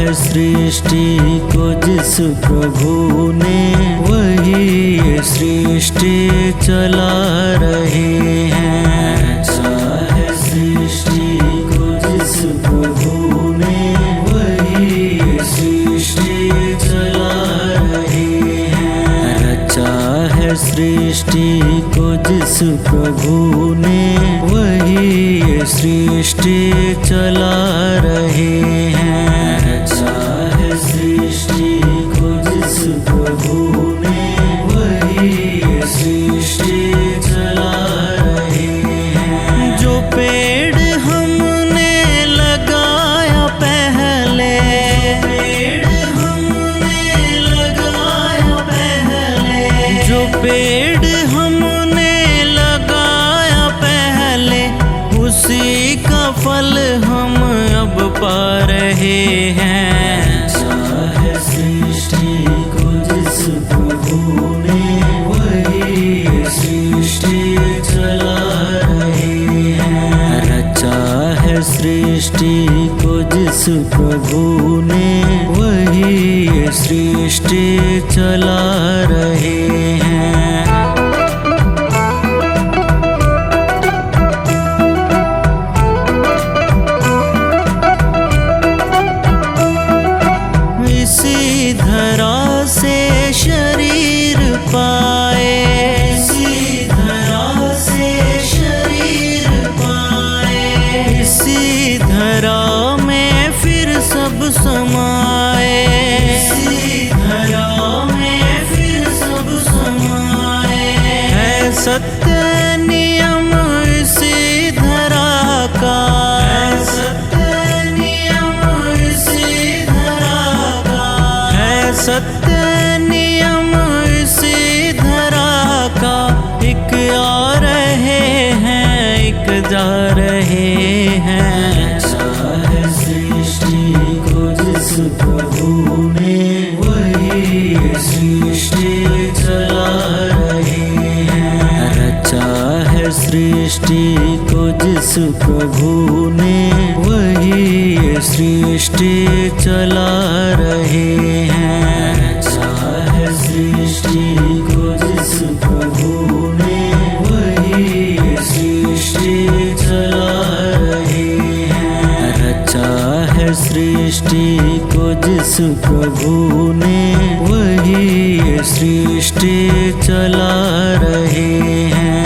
है सृष्टि को जिस प्रभु ने, वही ये सृष्टि चला रहे हैं। रचा है सृष्टि को जिस प्रभु ने, वही ये सृष्टि चला रहे हैं। रचा है सृष्टि को जिस प्रभु ने, वही ये सृष्टि चला रहे हैं। रचा है सृष्टि को जिस प्रभु ने, वही ये सृष्टि चला रहे हैं। जो पेड़ हमने लगाया पहले, पेड़ हमने लगाया पहले, जो पेड़ हमने लगाया पहले, उसी का फल हम अब पा रहे हैं। रचा है सृष्टि को जिस प्रभु ने, वही ये सृष्टि चला रहे हैं। रचा है सृष्टि को जिस प्रभु ने, वही ये सृष्टि चला रहे हैं। इसी धरा से शरीर पाए, इसी धरा से शरीर पाए, इसी धरा में फिर सब समाए, इसी धरा में फिर सब समाए। है सत्य नियम इसी धरा का, है सत्य नियम इसी धरा का, है सत्य नियम इसी धरा का। एक आ रहे हैं, एक जा रहे हैं। रचा है सृष्टि को जिस प्रभु ने, वही ये सृष्टि चला रहे हैं। रचा है सृष्टि को जिस प्रभु ने, वही ये सृष्टि चला रहे हैं। रचा है सृष्टि को जिस प्रभु ने, वही ये सृष्टि चला रहे हैं। रचा है सृष्टि को जिस प्रभु ने, वही ये सृष्टि चला रहे हैं।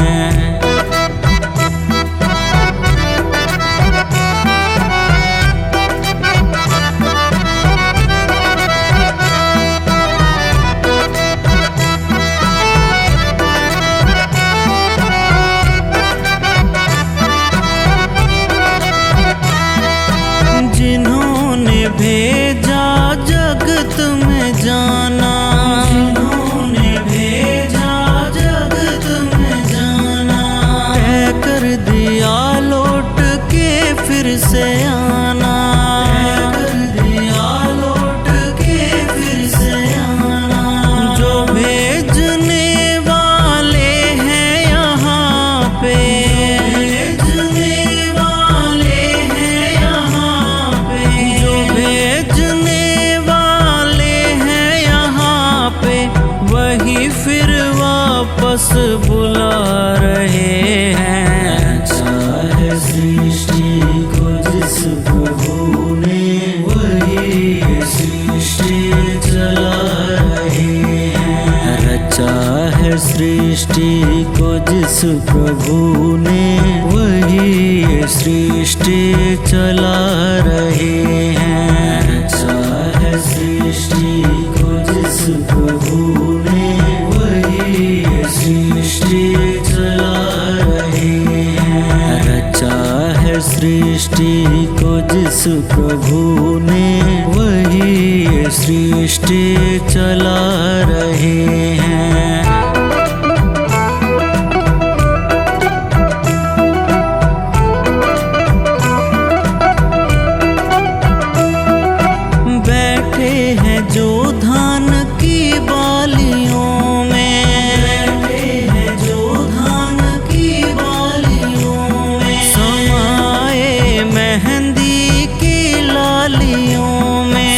जिन्होंने भेजा जगत में जाना, जिन्होंने भेजा जगत में जाना, तय कर दिया लौट के फिर से आना, तय कर दिया लौट के फिर से आना। जो भेजने वाले हैं यहाँ पे, भेजने वाले हैं यहाँ पे, जो भेजने वाले हैं यहाँ पे, वही फिर वापस बुला रहे हैं। रचा है सृष्टि को जिस प्रभु ने, वही ये सृष्टि चला रहे हैं। रचा है सृष्टि को जिस प्रभु ने, वही ये सृष्टि चला रहे हैं। रचा है सृष्टि को जिस प्रभु ने, वही ये सृष्टि चला रहे हैं। रचा है सृष्टि को जिस प्रभु ने, वही ये सृष्टि चला रहे हैं। बैठे हैं जो धान की बालियों में, बैठे हैं जो धान की बालियों में, समाए मेहंदी की लालियों में,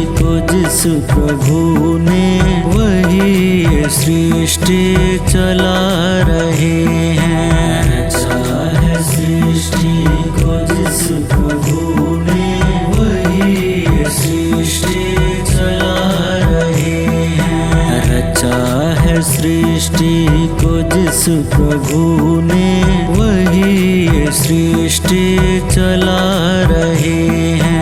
को जिस प्रभु ने, वही ये सृष्टि चला रहे हैं। रचा है सृष्टि को जिस प्रभु ने, वही ये सृष्टि चला रहे हैं। रचा है सृष्टि को जिस प्रभु ने, वही ये सृष्टि चला रहे हैं।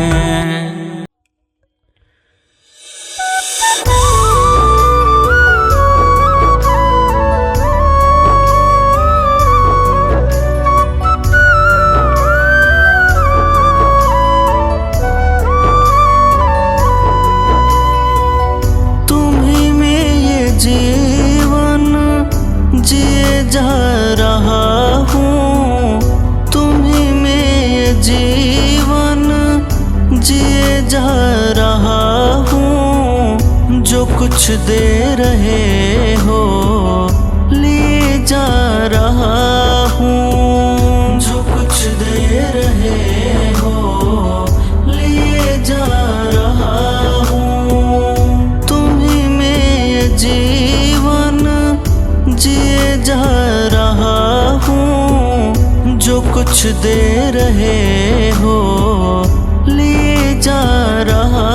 जिए जा रहा हूँ, तुम्हीं में ये जीवन जिए जा रहा हूँ। जो कुछ दे रहे हो लिए जा रहा हूँ। जो कुछ दे रहे हो लिए जा रहा हूँ। तुम्हीं में ये जीवन जिए जा रहा हूँ। जो कुछ दे रहे हो लिए जा रहा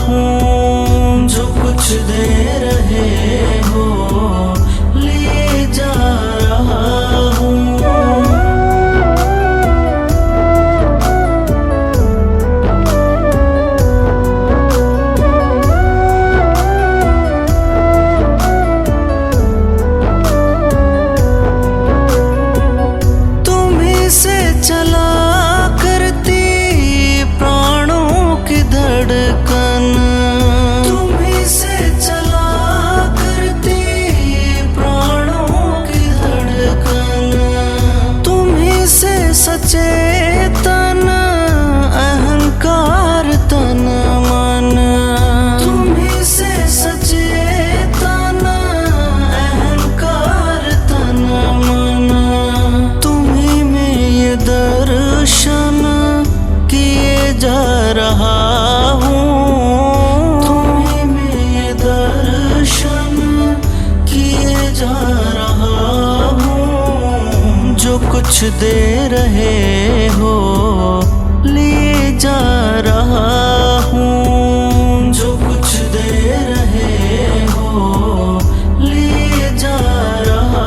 हूँ। जो कुछ दे रहे हो लिए जा रहा हूँ। चला करती प्राणों की धड़कन, तुम्हीं से चला करती प्राणों की धड़कन। तुम्हीं से सचेतन अहंकार तन मन, तुम्हीं से सचेतन अहंकार तन मन। तुम्हीं में ये दर्शन किए जा रहा हूँ। तुम्हीं में ये दर्शन किए जा रहा हूँ। जो कुछ दे रहे हो लिए जा रहा हूँ। जो कुछ दे रहे हो लिए जा रहा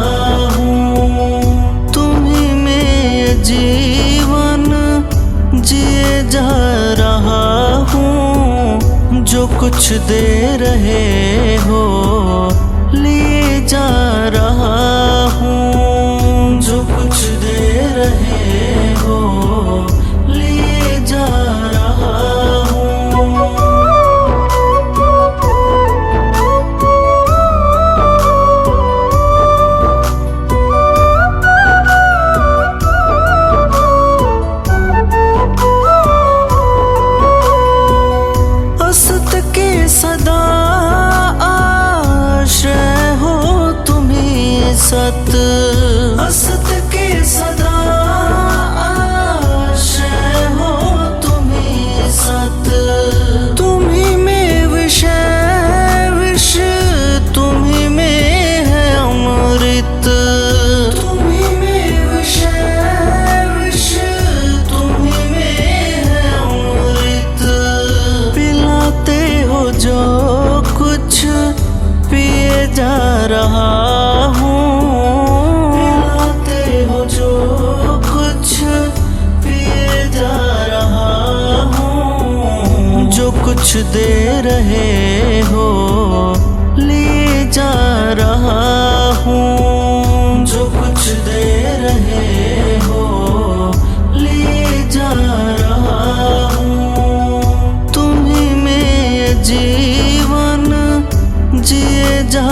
हूँ। तुम्हीं में ये जीवन जिए जा रहा हूँ। जो कुछ दे रहे हो लिए जा रहा हूँ। जो कुछ दे रहे हो लिए जा रहा हूँ। असत के सदा आश्रय हो तुम्हीं सत। असत के सदा आश्रय हो तुम्हीं सत। तुम्हीं में विषय विष, तुम्हीं में है अमृत। तुम्हीं में विषय विष, तुम्हीं में है अमृत। पिलाते हो जो कुछ पिए जा रहा हूँ। पिलाते हो जो कुछ पिए जा रहा हूँ। जो कुछ दे रहे हो लिए जा रहा हूँ। जो कुछ दे रहे हो लिए जा रहा हूँ। तुम्हीं में ये जीवन जिए जा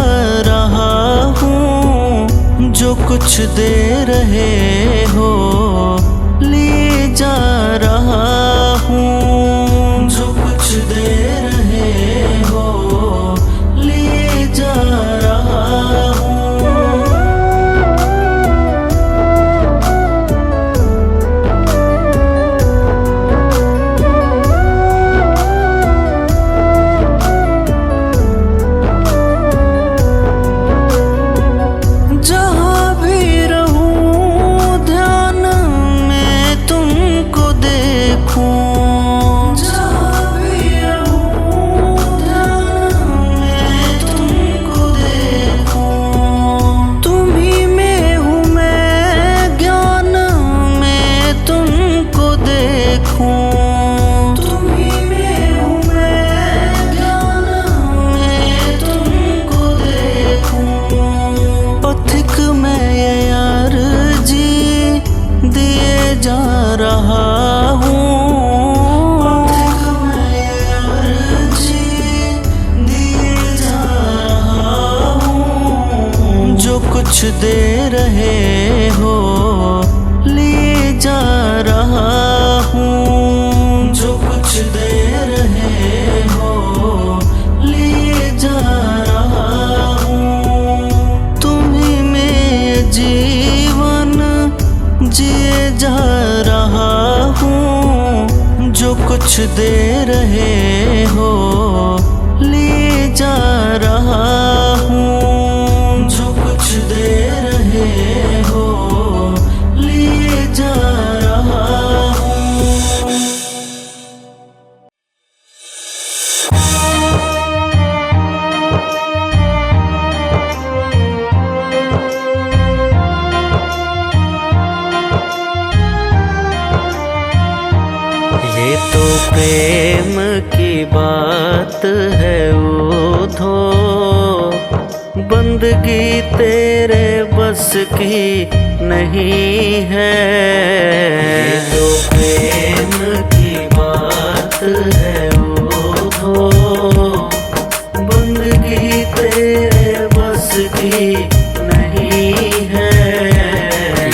रहा हूँ। जो कुछ दे रहे हो लिए जा रहा हूँ। जो कुछ दे रहे हो लिए जा रहा हूँ। कुछ दे रहे हो लिए जा रहा हूँ, जो कुछ दे रहे हो लिए जा रहा हूँ। तुम्ही में जीवन जिए जा रहा हूँ, जो कुछ दे रहे हो लिए जा रहा हूँ, जो कुछ दे रहे हो लिए जा रहा हूँ। ये तो प्रेम की बात है उधो, बंदगी तेरे बस की नहीं है। ये तो प्रेम की बात है उधो, बंदगी तेरे बस की नहीं है।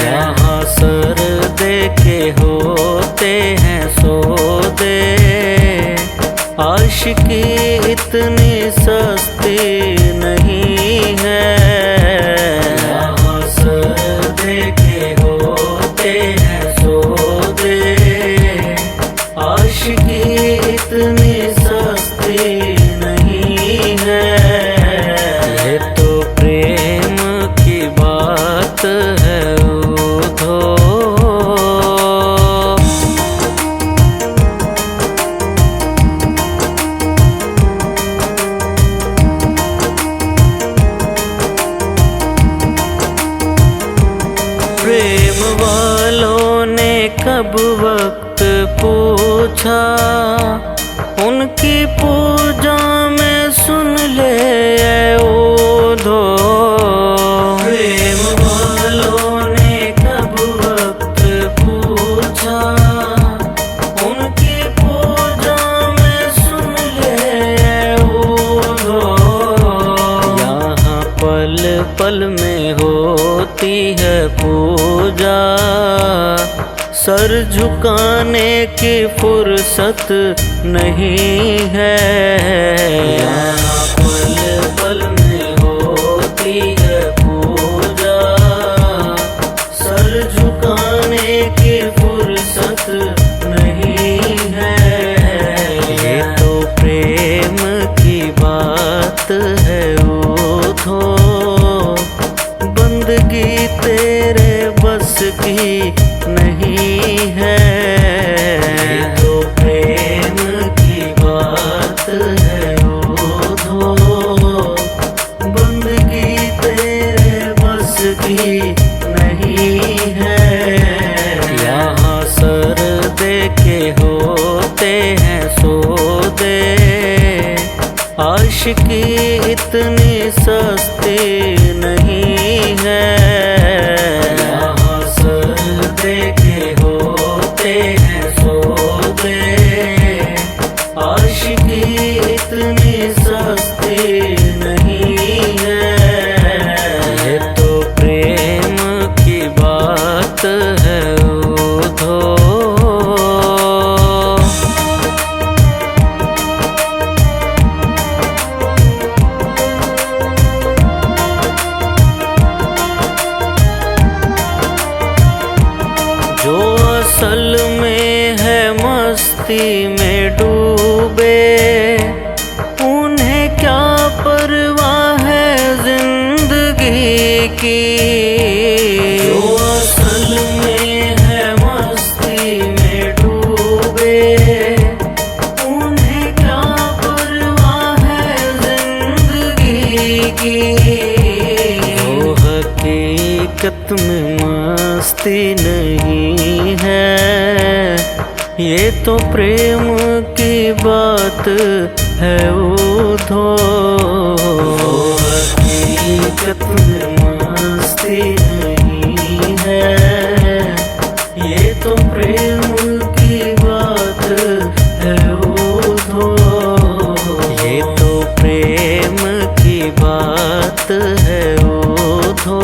यहाँ सर दे के होते हैं सौदे, आशिकी इतनी सस्ती नहीं है। यहाँ सर दे के होते हैं सौदे, आशिकी इतनी सस्ती नहीं है। ये तो प्रेम की बात है उधो। प्रेम वालों ने कब वक्त पूछा, उनकी पूजा में सुन ले उधो। प्रेम वालों ने कब वक्त पूछा, उनकी पूजा में सुन ले उधो। यहाँ पल पल में होती है पूजा, सर झुकाने की फुर्सत नहीं है। यहाँ पल पल में होती है पूजा, सर झुकाने की फुर्सत नहीं है। ये तो प्रेम की बात है उधो, बंदगी तेरे बस की नहीं है। ये तो प्रेम की बात है उधो, बंदगी तेरे बस की नहीं है। यहाँ सर दे के होते हैं सौदे, आशिकी इतनी सस्ती नहीं है। यहाँ सर दे के होते हैं सौदे, आशिकी इतनी सस्ती नहीं है। ये तो प्रेम की बात है उधो। जो असल में है मस्ती में डूबे, उन्हें क्या परवाह है जिंदगी की। जो असल में है मस्ती में डूबे, उन्हें क्या परवाह है जिंदगी की। वो हकीकत में मस्ती नहीं है, ये तो प्रेम की बात है उधो। हकीकत में मस्ती नहीं है, ये तो प्रेम की बात है उधो। ये तो प्रेम की बात है उधो।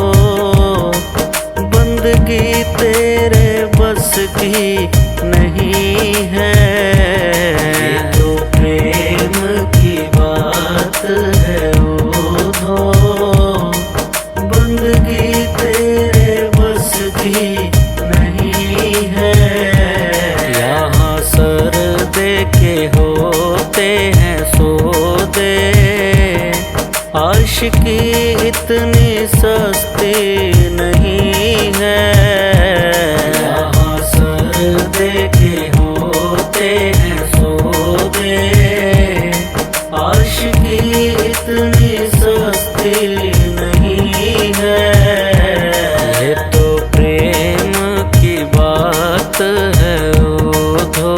आशिकी इतनी सस्ती नहीं है। यहाँ सर देके होते हैं सौदे, आशिकी इतनी सस्ती नहीं है। ये तो प्रेम की बात है ओधो।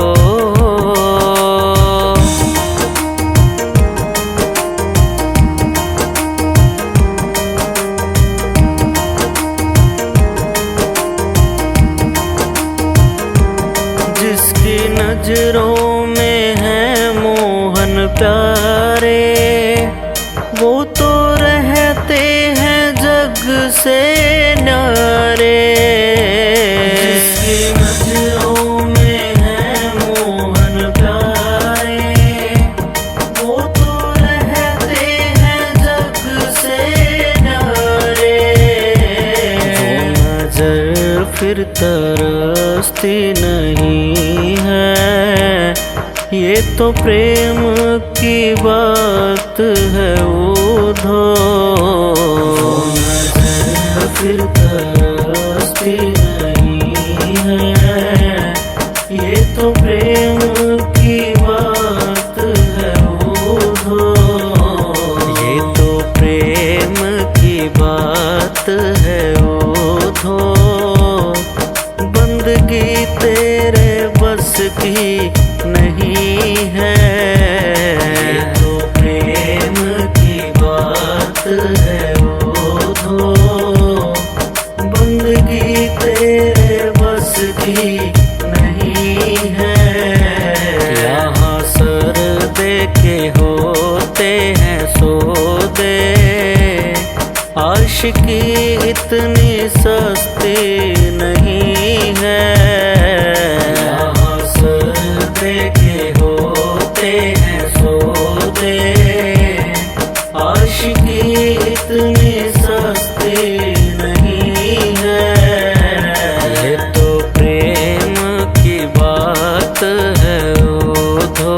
जिसकी नजरों में है मोहन प्यारे, वो तो रहते हैं जग से न्यारे। जिसकी नजरों में है मोहन प्यारे, वो तो रहते हैं जग से न्यारे। वो नजर फिर तरसती नहीं है, ये तो प्रेम की बात है ओधो। नजर फिर तरसती नहीं है, ये तो प्रेम की बात है ओधो। ये तो प्रेम की बात है ओधो। बंदगी तेरे बस की नहीं है, ये तो प्रेम की बात है ओधो। बंदगी तेरे बस की नहीं है। यहाँ सर देके होते हैं सौदे, आशिकी इतनी सस्ती नहीं है। यहाँ सर देके होते हैं सौदे, आशिकी इतनी सस्ती नहीं है। ये तो प्रेम की बात है ओधो।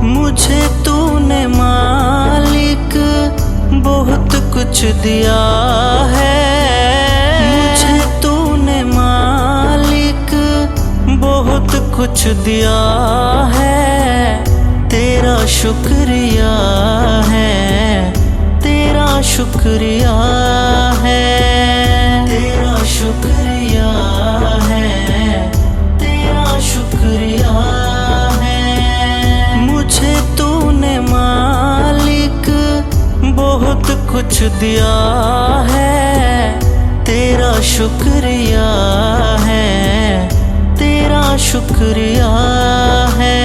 मुझे तूने मालिक बहुत कुछ दिया है। मुझे तूने मालिक बहुत कुछ दिया है। तेरा शुक्रिया है, तेरा शुक्रिया है, तेरा शुक्रिया है, तेरा शुक्रिया है। मुझे तूने मालिक बहुत कुछ दिया है। तेरा शुक्रिया है, तेरा शुक्रिया है।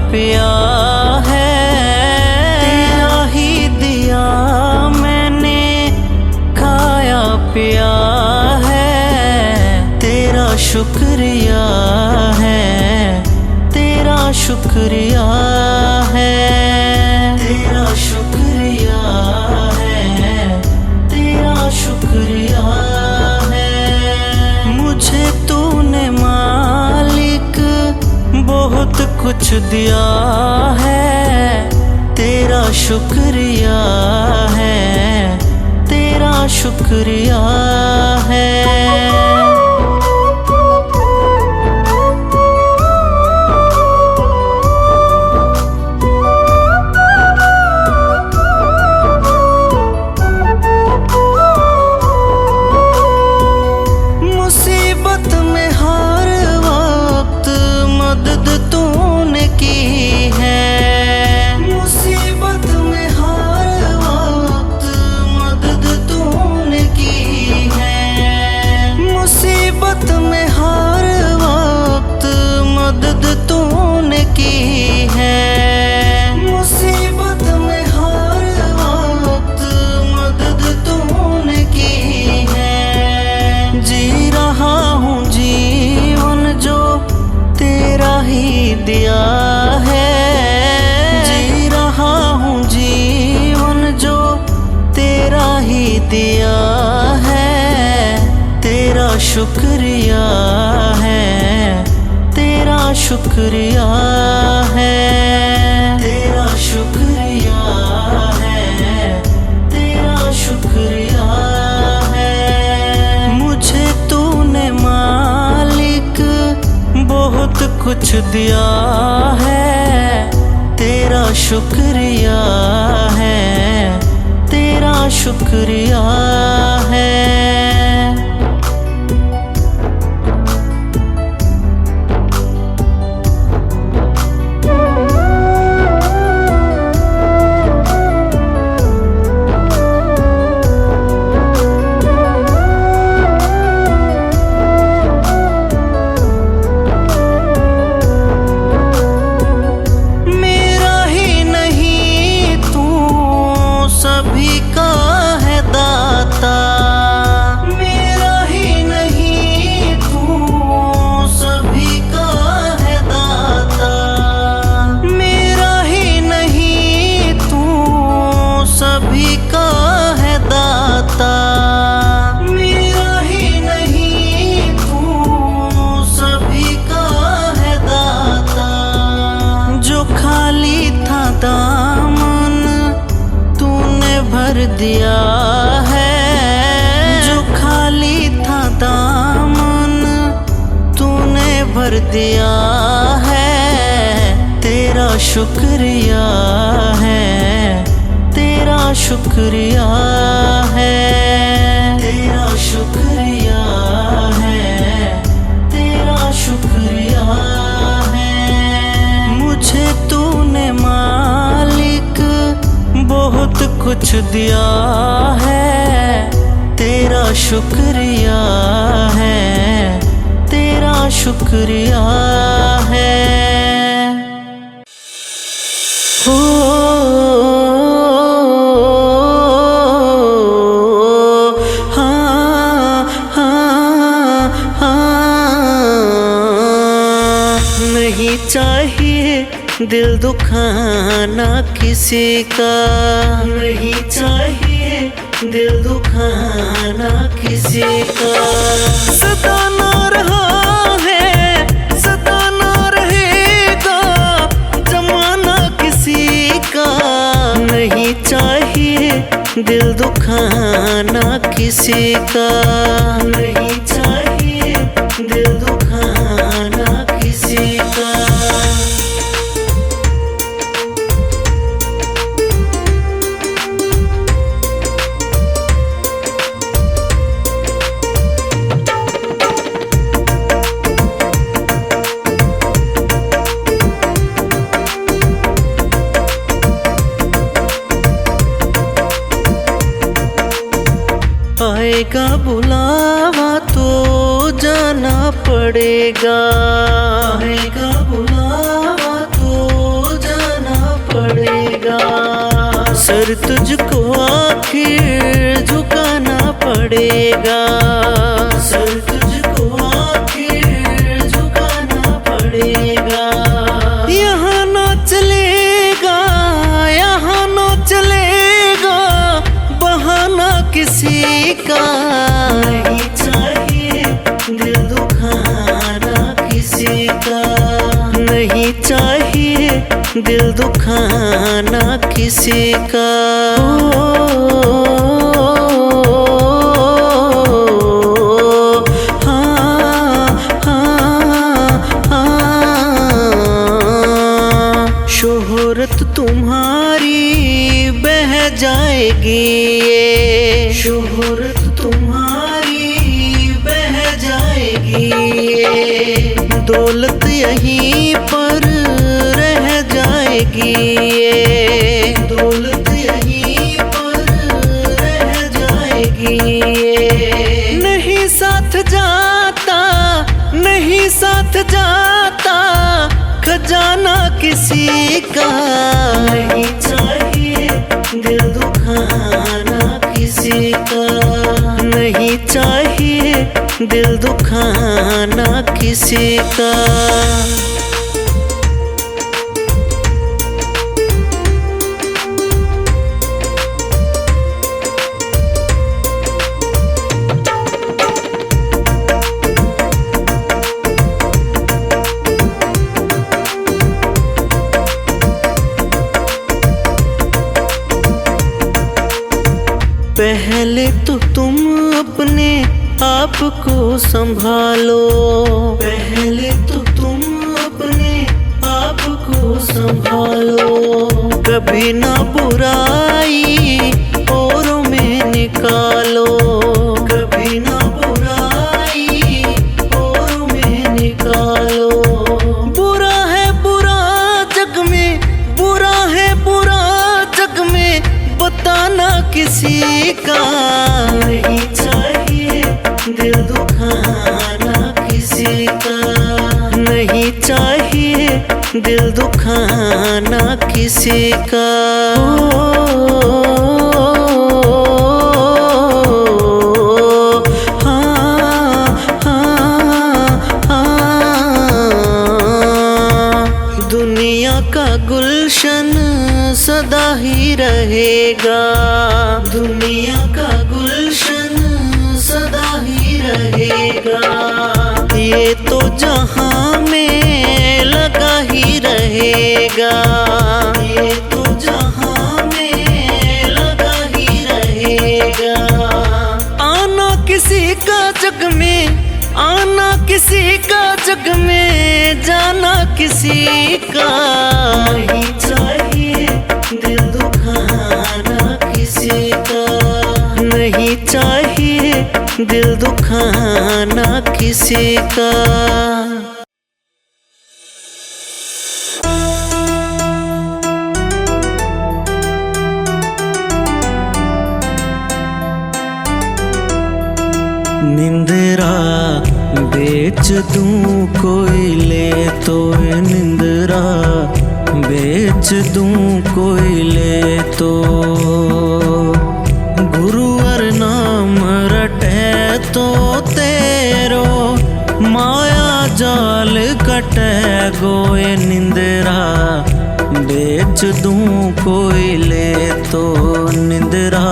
पिया है, तेरा ही दिया मैंने खाया पिया है। तेरा शुक्रिया है, तेरा शुक्रिया है, तेरा शुक्रिया है, तेरा शुक्रिया है। मुझे तूने मालिक बहुत कुछ दिया है। तेरा शुक्रिया है, तेरा शुक्रिया है। मुसीबत में हर वक्त मदद तूने की है। मुसीबत में हर वक्त मदद तूने की है। जी रहा हूँ जीवन जो तेरा ही दिया है। जी रहा हूँ जीवन जो तेरा ही दिया है। तेरा शुक्रिया है, तेरा शुक्रिया है, तेरा शुक्रिया है, तेरा शुक्रिया है। मुझे तूने मालिक बहुत कुछ दिया है। तेरा शुक्रिया है, तेरा शुक्रिया है। दिया है जो खाली था दामन तूने भर दिया है। तेरा शुक्रिया है, तेरा शुक्रिया है, तेरा शुक्रिया है, तेरा शुक्रिया है। मुझे तूने मालिक बहुत कुछ दिया है। तेरा शुक्रिया है, तेरा शुक्रिया है। हो हाँ हाँ हाँ। नहीं चाहिए दिल दुखाना किसी का। नहीं चाहिए दिल दुखाना किसी का। सताना रहा है, सताना रहेगा जमाना किसी का। नहीं चाहिए दिल दुखाना किसी का। नहीं चाहिए दिल दुखाना किसी का। आएगा बुलावा तो जाना पड़ेगा। आएगा बुलावा तो जाना पड़ेगा। सर तुझको आखिर झुकाना पड़ेगा। सर तुझको आखिर झुकाना पड़ेगा। यहाँ ना चलेगा, यहाँ ना चलेगा बहाना किसी का। नहीं चाहिए दिल दुखाना किसी का। नहीं चाहिए दिल दुखाना किसी का। हाँ हाँ हाँ। शोहरत तुम्हारी बह जाएगी ये। शोहरत तुम्हारी बह जाएगी ये। दौलत यहीं पर रह जाएगी ये। दौलत यहीं पर रह जाएगी ये। नहीं साथ जाता साथ जाता खजाना किसी का। नहीं चाहिए दिल दुखाना किसी का, नहीं चाहिए दिल दुखाना किसी का। पहले तो तुम अपने आप को संभालो, पहले तो तुम अपने आप को संभालो। कभी ना बुराई औरों में निकालो, कभी ना बुराई औरों में निकालो। बुरा है बुरा जग में, बुरा है बुरा जग में बताना किसी का। नहीं चाहिए दिल दुखाना किसी का, नहीं चाहिए दिल दुखाना किसी का। दुनिया का गुलशन सदा ही रहेगा, दुनिया का गुलशन सदा ही रहेगा। ये तो जहां में लगा ही रहेगा, ये तो जहां में लगा ही रहेगा। आना किसी का जग में, आना किसी का जग में, जाना किसी का। नहीं चाहिए दिल दुखाना किसी का, नहीं चाहिए दिल दुखाना किसी का। निंदरा बेच दूं कोई ले तो, निंदरा बेच दूं कोई ले तो। गुरुवर नाम रटे तो तेरो, माया जाल कटे गोए। निंदरा बेच दूं कोई ले तो, निंदरा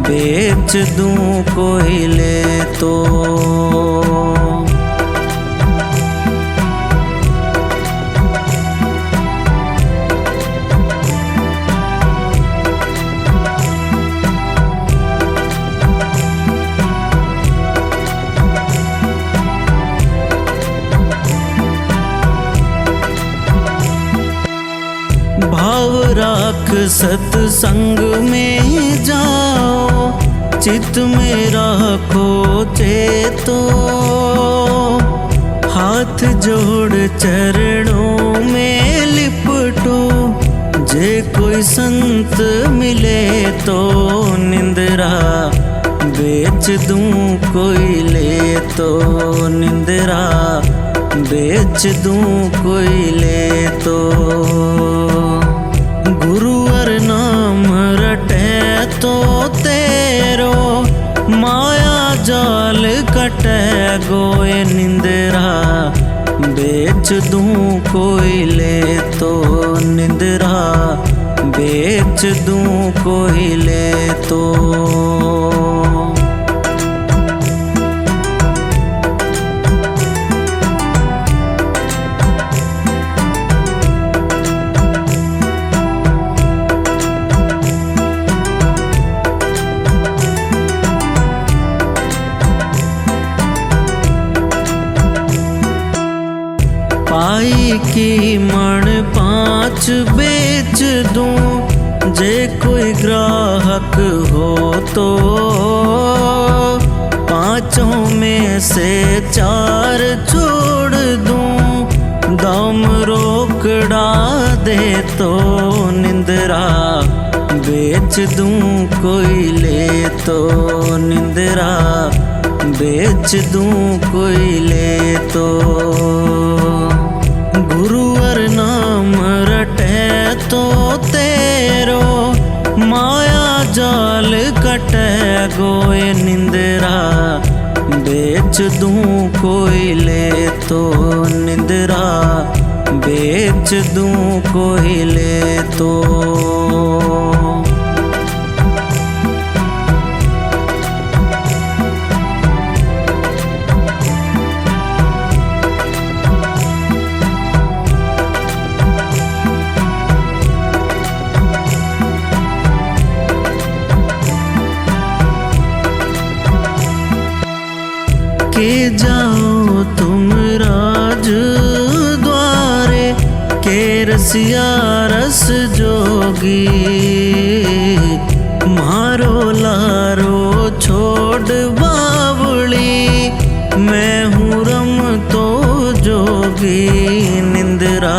बेच दूं कोई ले तो। भाव राख सत्संग में जाओ, चित में राखो चेतो। हाथ जोड़ चरणों में लिपटो, जे कोई संत मिले तो। निंदरा बेच दूं कोई ले तो, निंदरा बेच दूं कोई ले तो। गुरुवर नाम रटे तो तेरो, माया जाल कटे गोए। निंदरा बेच दूं कोई ले तो, निंदरा बेच दूं कोई ले तो। पाई की मण 5 बेच दूं, जे कोई ग्राहक हो तो। 5 में से 4 छोड़ दूं, दाम रोकड़ा दे तो। निंदरा बेच दूं कोई ले तो, निंदरा बेच दूं कोई ले तो। गुरुवर नाम रटे तो तेरो, माया जाल कटे गोए निंदरा। बेच दूं कोई ले तो निंदरा, बेच दूं कोई ले तो। के जाओ तुम राज द्वारे, के रसिया रस जोगी। मारो लारो छोड़ बावली, मैं हूँ रम तो जोगी। निंदरा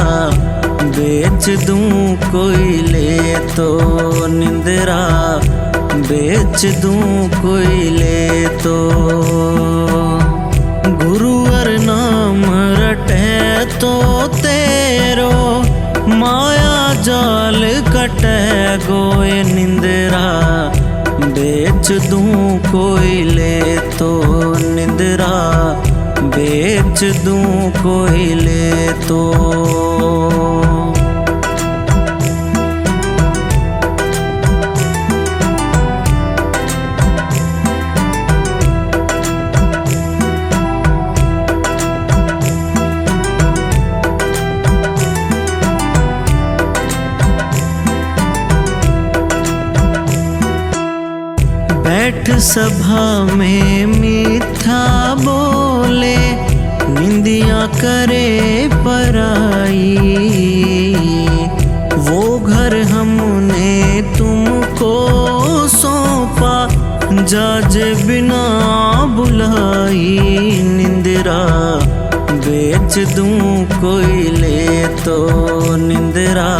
बेच दूं कोई ले तो निंदरा, बेच दूं कोई ले तो। गुरुवर नाम रटे तो तेरो, माया जाल कटे गोए निंदरा। बेच दूं कोई ले तो निंदरा, बेच दूं कोई ले तो। बैठ सभा में मीठा बोले, निंदिया करे पराई। वो घर हमने तुमको सौंपा, जाजे बिना बुलाई। निंदरा बेच दूं कोई ले तो निंदरा,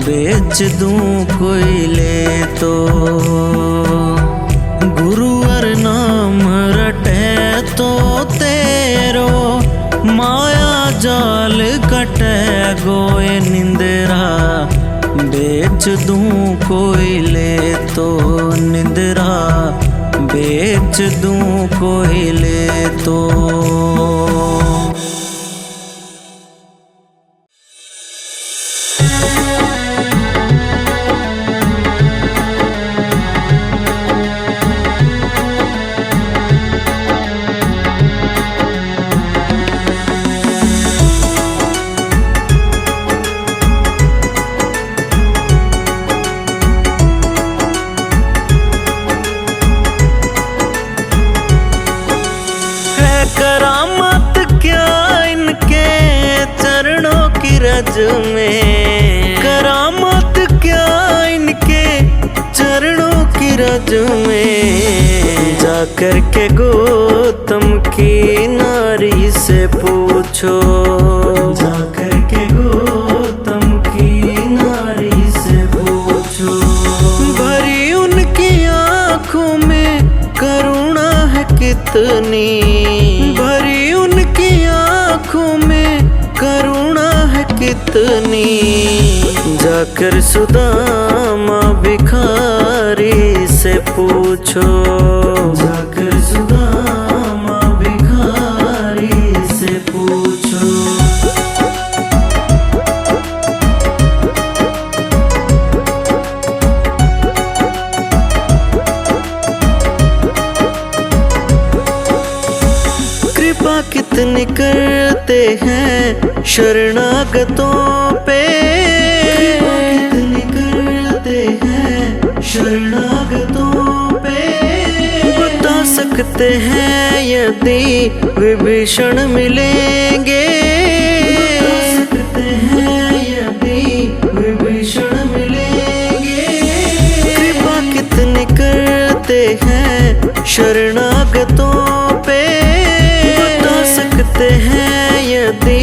बेच दूं कोई ले तो। गुरुवर नाम रटे तो तेरो, माया जाल कटे गोए निंदरा। बेच दूं कोई ले तो निंदरा, बेच दूं कोई ले तो। करामत क्या इनके चरणों की रज में, करामत क्या इनके चरणों की रज में। जाकर के गौतम की नारी से पूछो, जाकर के गौतम की नारी से पूछो। भरी उनकी आँखों में करुणा है कितनी, भरी उनकी आँखों में करुणा है कितनी। जाकर सुदामा भिखारी से पूछो, जाकर सुदामा भिखारी से पूछो। कृपा कितनी करते हैं शरणागतों पे, कृपा कितनी करते हैं शरणागतों पे। बता सकते हैं यदि विभीषण मिलेंगे, बता सकते हैं यदि विभीषण मिलेंगे। कृपा कितनी करते हैं शरणागतों पे, बता सकते हैं यदि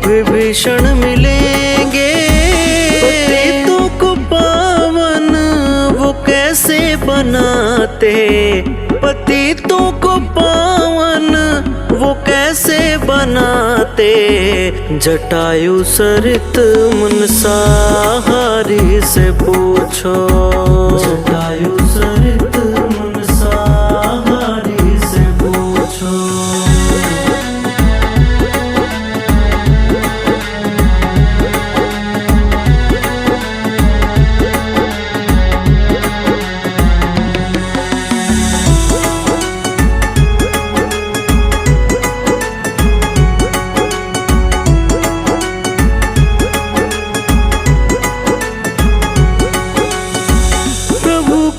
विभीषण मिलेंगे। पतितों को पावन वो कैसे बनाते, पतितों को पावन जटायु सरित मुनसाहारी से पूछो, जटायु सरित मुनसाहारी से पूछो।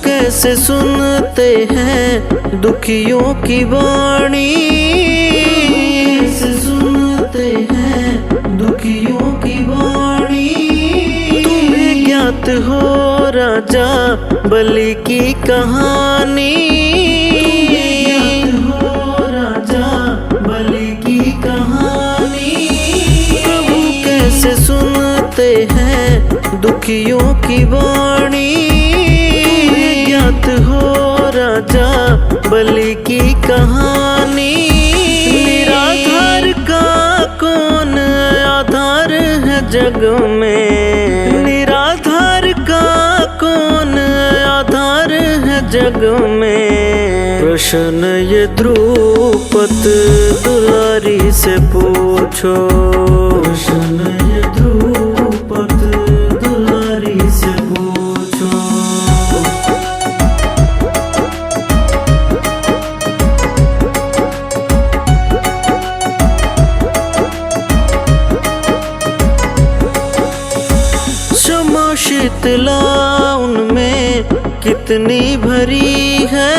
कैसे सुनते हैं दुखियों की वाणी, कैसे सुनते हैं दुखियों की वाणी। तुम्हें ज्ञात हो राजा बलि की कहानी, तुम्हें ज्ञात हो राजा बलि की कहानी। प्रभु कैसे सुनते हैं दुखियों की वाणी, हो राजा बलि की कहानी। निराधार का कौन आधार है जग में, निराधार का कौन आधार है जग में। प्रश्न ये द्रुपद दुलारी से पूछो, प्रश्न ये द्रुपद दुलारी से पूछो। शीतला उनमें कितनी भरी है,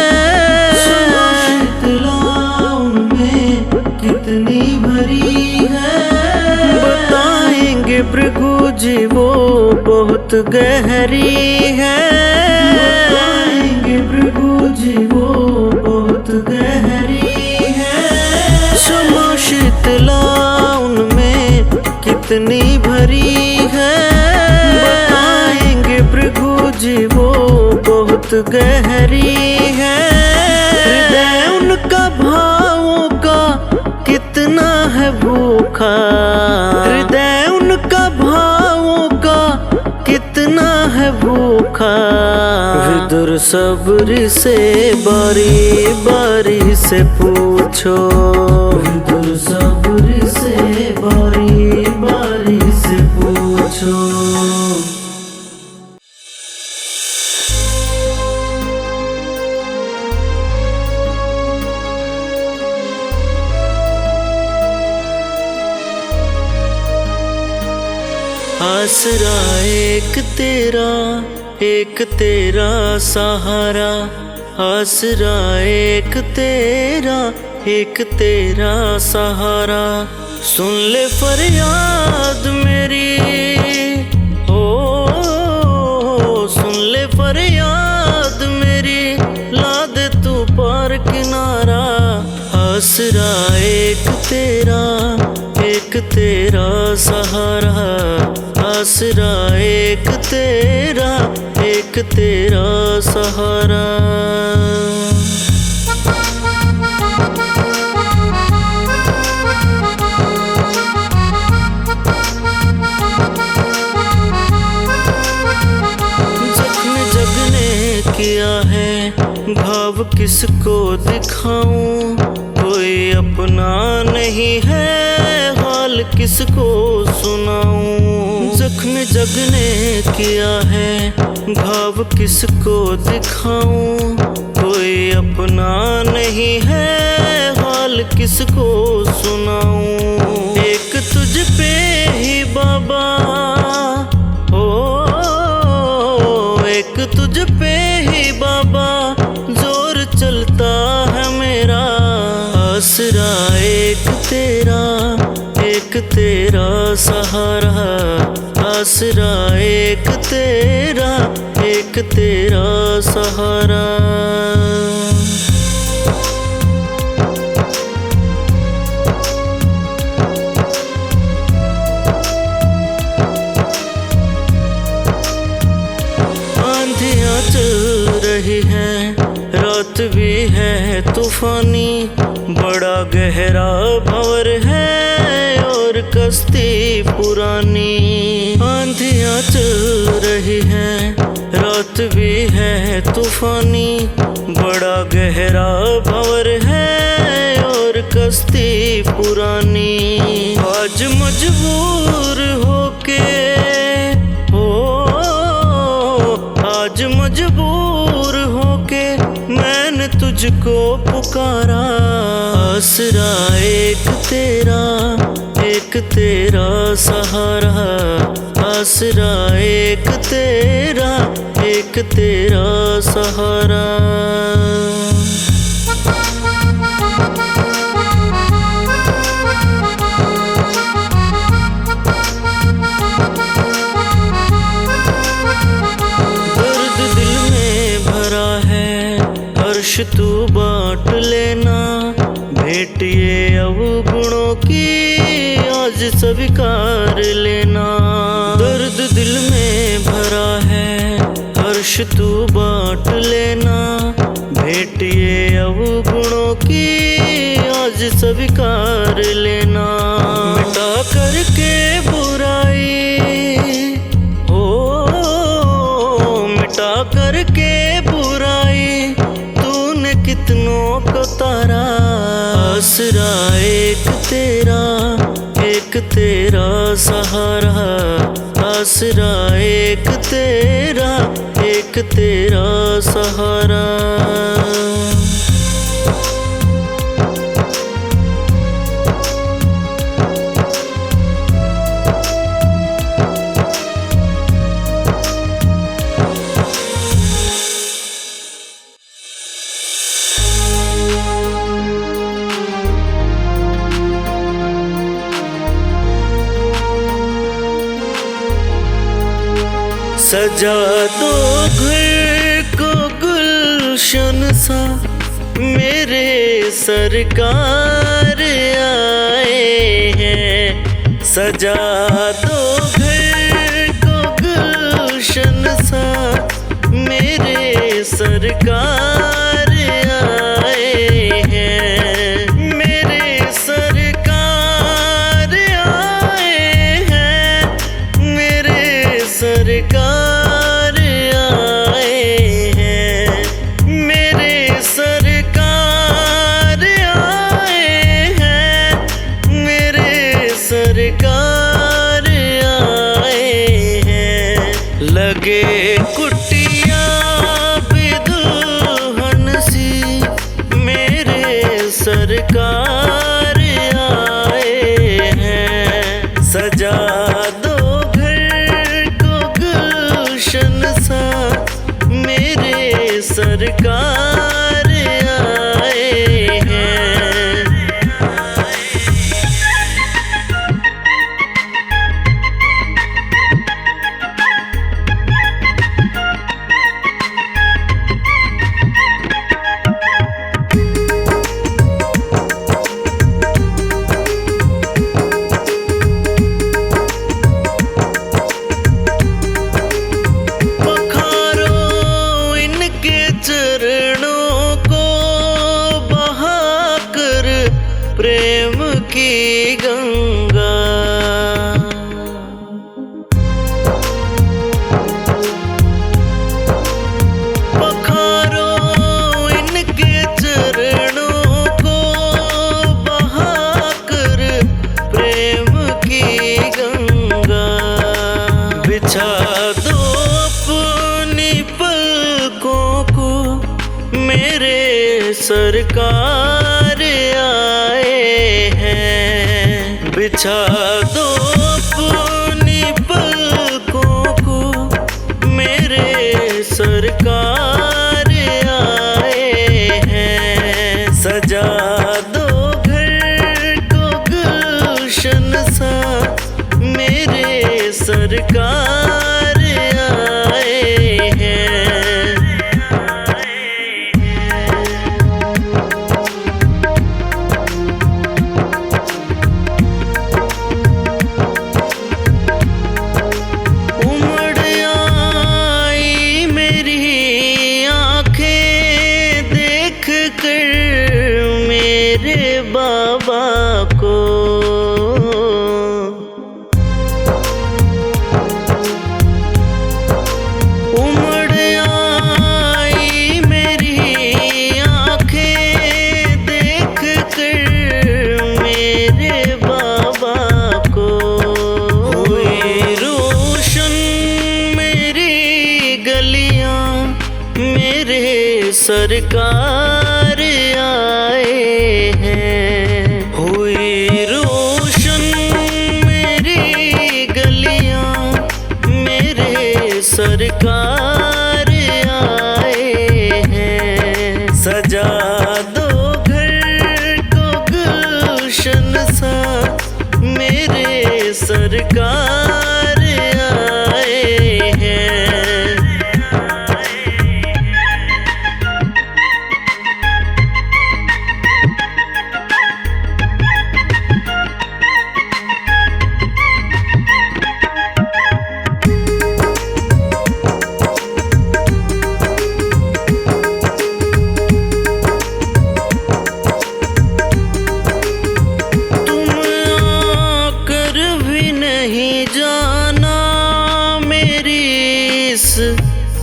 शीतला उनमें कितनी भरी है। बताएंगे भृगु जी वो बहुत गहरी है, बताएंगे भृगु जी वो बहुत गहरी है। क्षमा शीतला उनमें कितनी भरी है, जी वो बहुत गहरी है। हृदय उनका भावों का कितना है भूखा, हृदय उनका भावों का कितना है भूखा। विदुर सबरी से बारी बारी से पूछो, विदुर सबरी से बारी बारी से पूछो। आसरा एक तेरा सहारा, आसरा एक तेरा सहारा। सुन ले फरियाद मेरी, ओ सुन ले फरियाद मेरी, ला दे तू पार किनारा। आसरा एक तेरा सहारा, आसरा एक तेरा सहारा। जख्म जग ने किया है भाव किसको दिखाऊं, कोई अपना नहीं है हाल किसको सुनाऊं। जख्म जग ने किया है भाव किसको दिखाऊं, कोई अपना नहीं है हाल किसको सुनाऊं। एक तुझ पे ही बाबा, ओ एक तुझ पे ही बाबा जोर चलता है मेरा। आसरा एक तेरा सहारा, आसरा एक तेरा सहारा। आंधियाँ चल रही हैं, रात भी है तूफानी, बड़ा गहरा भंवर है और कश्ती चल रही है, रात भी है तूफानी, बड़ा गहरा भंवर है और कश्ती पुरानी। आज मजबूर होके आज मजबूर होके मैंने तुझको पुकारा। आसरा एक तेरा सहारा, आसरा एक तेरा सहारा। दर्द दिल में भरा है, हर्ष तू बांट लेना, भेंट ये अवगुणों की आज स्वीकार लेना। दर्द दिल में भरा है, हर्ष तू बांट लेना, भेंट ये अवगुणों की आज स्वीकार लेना। मिटा करके बुराई मिटा करके बुराई तूने कितनों को तारा। आसरा एक तेरा सहारा, आसरा एक तेरा सहारा। सजा दो घर को गुलशन सा, मेरे सरकार आए हैं। सजा दो घर को गुलशन सा, मेरे सरकार आए हैं। मेरे सरकार आए हैं, मेरे सरकार लगे कुटिया भी दुल्हन सी, मेरे सरकार आए हैं। सजा दो घर को गुलशन सा, मेरे सरकार आए हैं। चरणों को बहाकर प्रेम की गंगा, पखारो इनके चरणों को बहाकर प्रेम की गंगा। बिछा दो अपनी पलकों को, मेरे सरकार आए हैं। बिछा दो अपनी पलकों को, मेरे सरकार आए हैं। सजा दो घर को गुलशन सा, मेरे सरकार आए हैं। बाबा को सरकार आए हैं। हुई रोशन मेरी गलियां, मेरे सरकार आए हैं। सजा दो घर को गुलशन सा, मेरे सरकार आए हैं।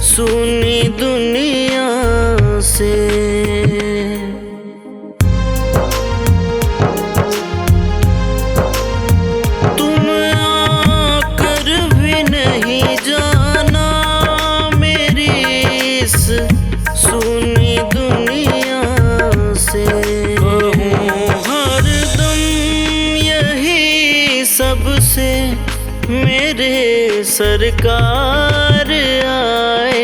सुनी दुनिया से तुम आकर भी नहीं जाना मेरी इस सुनी दुनिया से। कहूँ हरदम यही सबसे, मेरे सरकार आए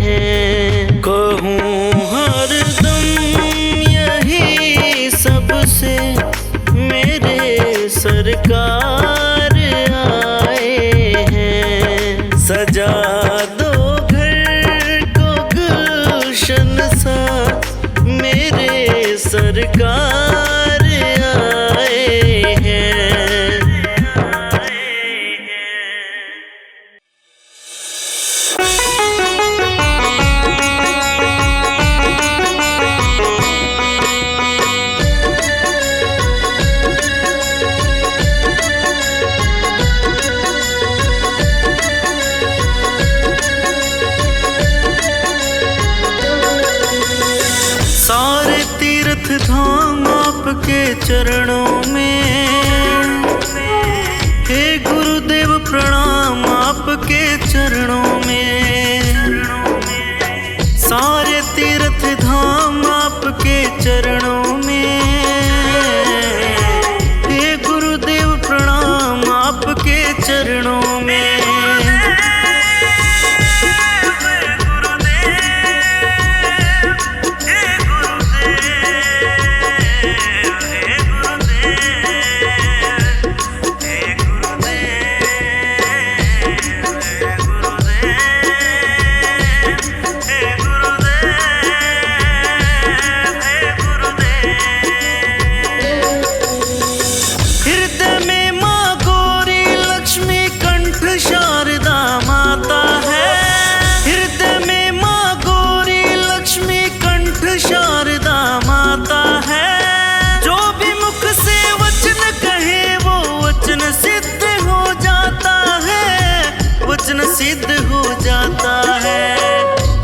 हैं। कहूँ हरदम यही सबसे, मेरे सरकार आए हैं। सजा दो घर को गुलशन सा, मेरे सरकार आए हैं। धाम आपके चरणों में, हे गुरुदेव प्रणाम आपके चरणों में। सारे तीर्थ धाम आपके चरणों में, हे गुरुदेव प्रणाम आपके चरणों में। सिद्ध हो जाता है।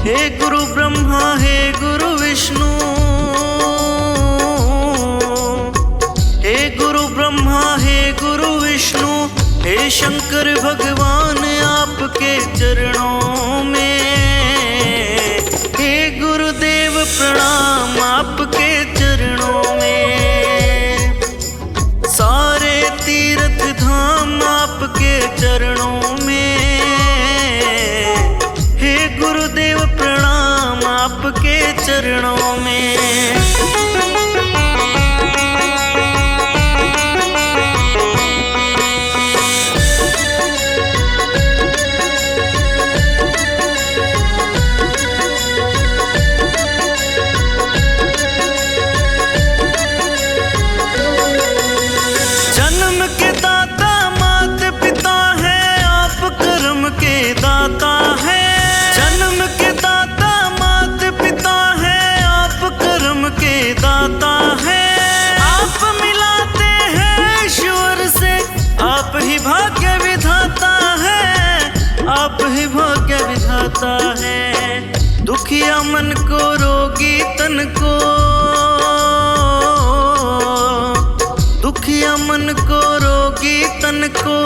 हे गुरु ब्रह्मा, हे गुरु विष्णु, हे गुरु ब्रह्मा, हे गुरु विष्णु, हे शंकर भगवान आपके चरणों में। हे गुरुदेव प्रणाम आपके चरणों में। सारे तीर्थ धाम आपके चरणों में, गुरुदेव प्रणाम आपके चरणों में। जन्म के दाता माता पिता है, आप कर्म के दाता है। जन्म के दाता माता पिता है, आप कर्म के दाता है। आप मिलाते हैं ईश्वर से, आप ही भाग्य विधाता है, आप ही भाग्य विधाता है। दुखिया मन को, रोगी तन को, दुखिया मन को, रोगी तन को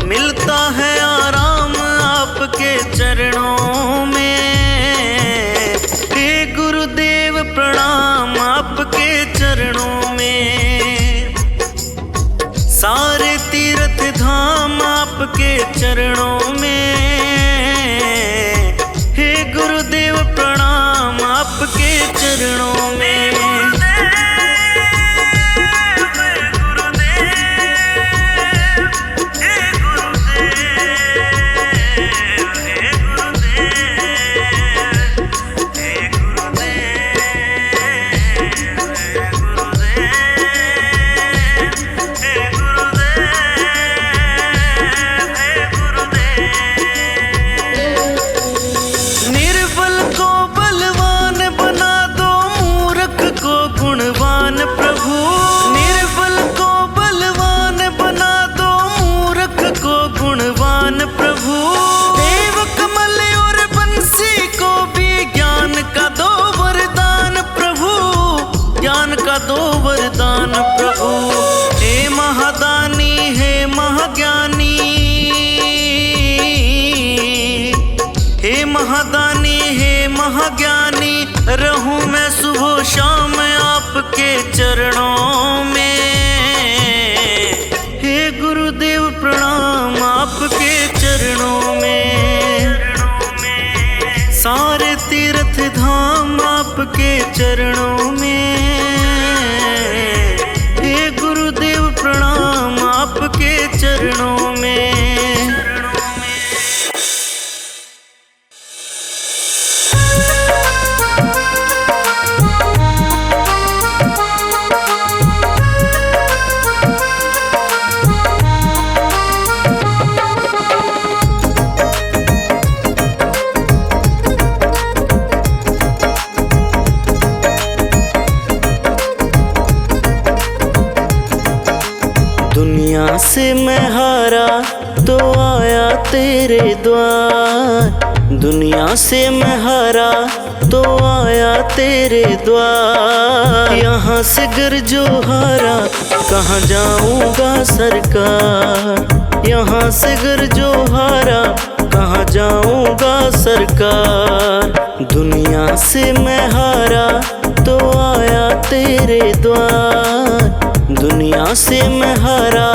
मिलता है आराम आपके चरणों में। हे गुरुदेव प्रणाम आपके चरणों में, सारे तीर्थ धाम आपके चरणों में। हे गुरुदेव प्रणाम आपके चरणों में। दो वरदान प्रभु, हे महादानी हे महाज्ञानी, हे महादानी हे महाज्ञानी, रहूं मैं सुबह शाम आपके चरणों में। हे गुरुदेव प्रणाम आपके चरणों में, सारे तीर्थ धाम आपके चरणों में। प्रणाम आपके चरणों में। दुनिया से मैं हारा तो आया तेरे द्वार, दुनिया से मैं हारा तो आया तेरे द्वार। यहाँ से गर जो हारा कहाँ जाऊँगा सरकार, यहाँ से गर जो हारा कहाँ जाऊँगा सरकार। दुनिया से मैं हारा तो आया तेरे द्वार, दुनिया से मैं हारा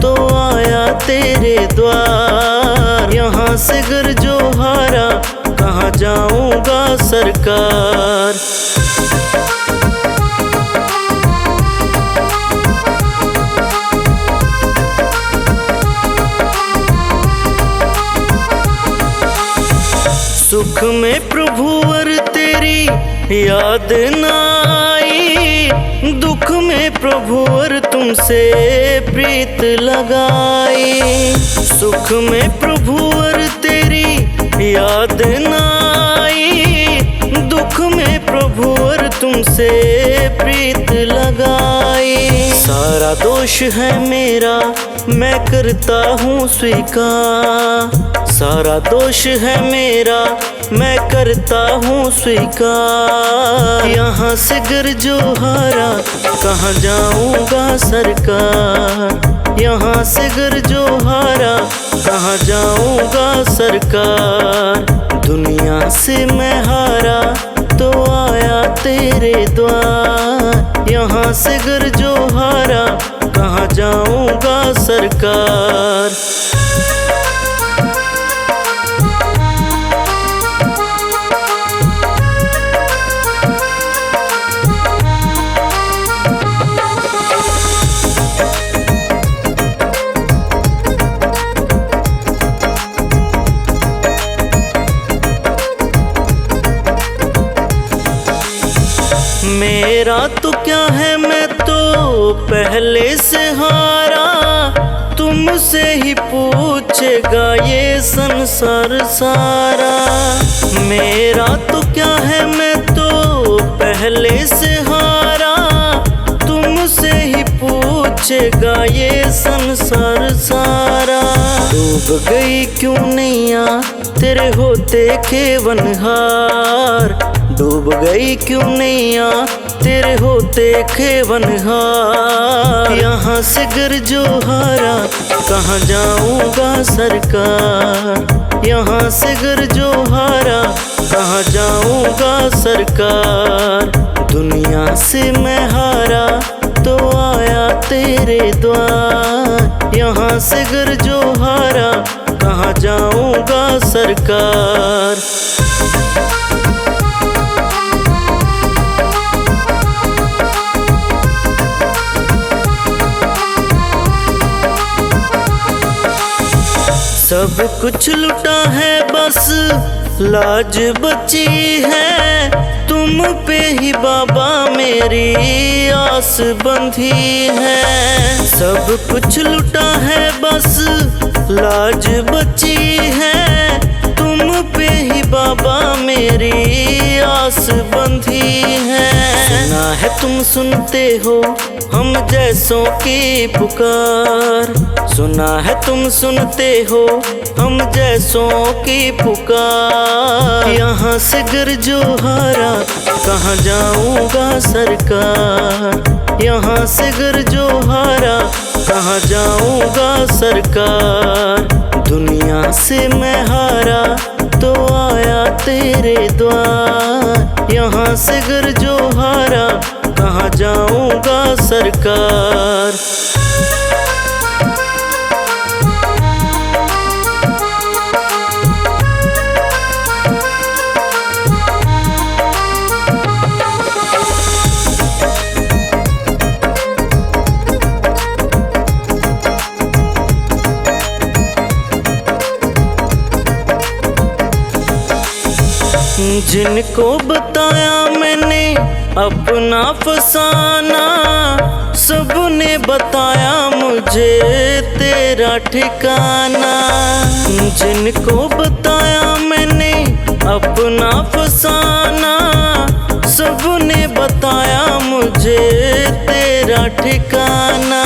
तो आया तेरे द्वार। यहाँ से गर जो हारा कहाँ जाऊँगा सरकार। सुख में प्रभुवर तेरी याद ना आई, दुख में प्रभुवर तुमसे प्रीत लगाई। सुख में प्रभुवर तेरी याद ना आई, दुख में प्रभुवर तुमसे प्रीत लगाई। सारा दोष है मेरा मैं करता हूँ स्वीकार, सारा दोष है मेरा मैं करता हूँ स्वीकार। यहाँ से गर जो हारा कहाँ जाऊँगा सरकार, यहाँ से गर जो हारा कहाँ जाऊँगा सरकार। दुनिया से मैं हारा तो आया तेरे द्वार, यहाँ से गर जो हारा कहाँ जाऊँगा सरकार। मेरा तो क्या है मैं तो पहले से हारा, तुमसे ही पूछेगा ये संसार सारा। मेरा तो क्या है मैं तो पहले से हारा, तुमसे ही पूछेगा ये संसार सारा। डूब गई क्यों नैया तेरे होते खेवनहार, डूब गई क्यों नैया तेरे होते खेवनहार। यहाँ से गर जो हारा कहाँ जाऊँगा सरकार, यहाँ से गर जो हारा कहाँ जाऊंगा सरकार। दुनिया से मैं हारा तो आया तेरे द्वार। यहाँ से घर जो हारा कहाँ जाऊंगा सरकार। सब कुछ लुटा है बस लाज बची है। तुम पे ही बाबा मेरी आस बंधी है। सब कुछ लुटा है बस लाज बची है। तुम पे ही बाबा मेरी आस बंधी है। सुना है तुम सुनते हो हम जैसों की पुकार। सुना है तुम सुनते हो हम जैसों की पुकार। यहाँ से घर जो हारा कहाँ जाऊंगा सरकार। यहाँ से घर जो हारा कहाँ जाऊंगा सरकार। दुनिया से मैं हारा तो आया तेरे द्वार। यहाँ से घर जो हारा कहाँ जाऊंगा सरकार। जिनको बताया मैंने अपना फसाना, सबने बताया मुझे तेरा ठिकाना। जिनको बताया मैंने अपना फसाना, सबने बताया मुझे तेरा ठिकाना।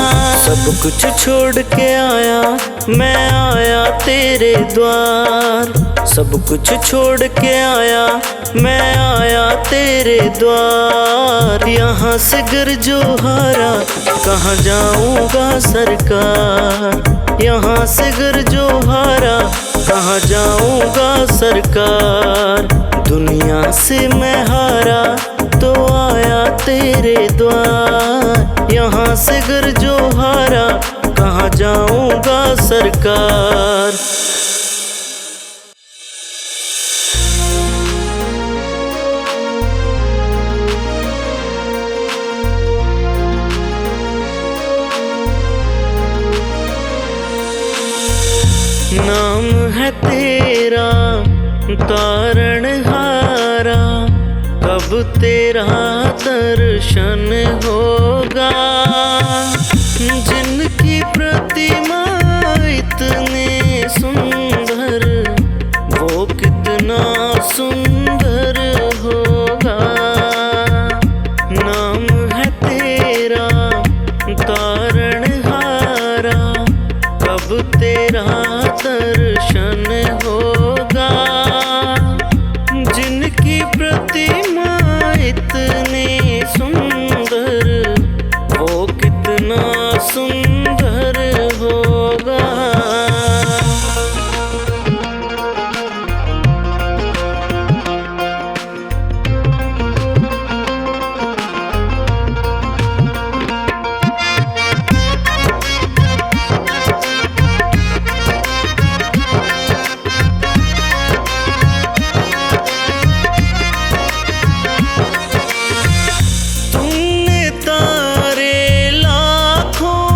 सब कुछ छोड़ के आया मैं आया तेरे द्वार। सब कुछ छोड़ के आया मैं आया तेरे द्वार। यहाँ से घर जो हारा कहाँ जाऊंगा सरकार। यहाँ से घर जो हारा कहाँ जाऊंगा सरकार। दुनिया से मैं हारा तो आया तेरे द्वार। यहाँ से घर जो हारा कहाँ जाऊंगा सरकार। नाम है तेरा तारणहारा, कब तेरा दर्शन होगा। जिनकी प्रतिमा इतने सुंदर, वो कितना सुंदर होगा। नाम है तेरा तारणहारा, कब तेरा दर्शन होगा। जिनकी प्रतिमा इतनी सुंदर, वो कितना सुंदर होगा। तुमने तारे लाखों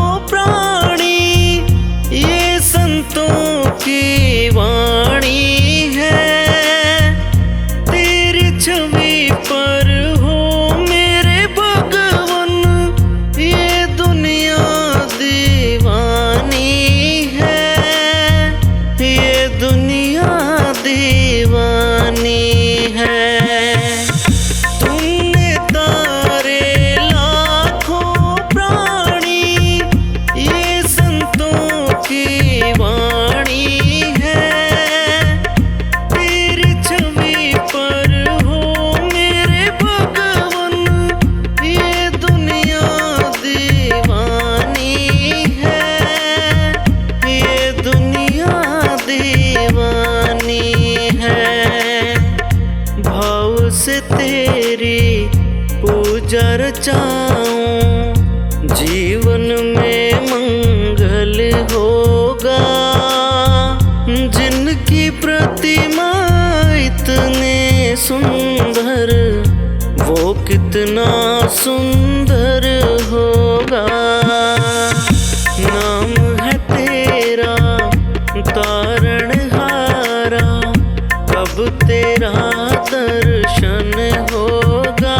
जीवन में मंगल होगा। जिनकी प्रतिमा इतने सुंदर, वो कितना सुंदर होगा। नाम है तेरा तारणहारा, कब तेरा दर्शन होगा।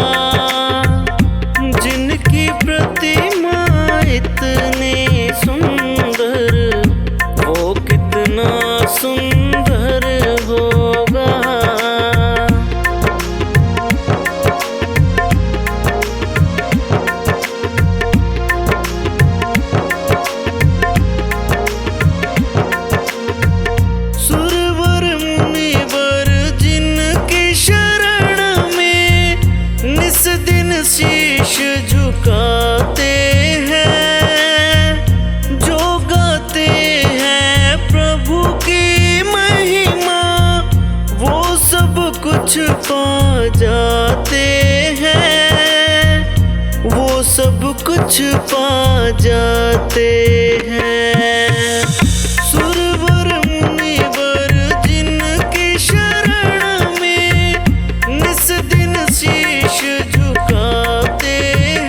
जिनकी प्रतिमा इतनी सुंदर, वो कितना सुंदर होगा। सुरवर मुनिवर जिनकी शरण में निस दिन शीश झुकाते हैं, जो गाते हैं प्रभु की महिमा, वो सब कुछ पा जाते हैं, वो सब कुछ पा जाते हैं। सुरवर मुनिवर जिनकी शरण में निस दिन शीश झुकाते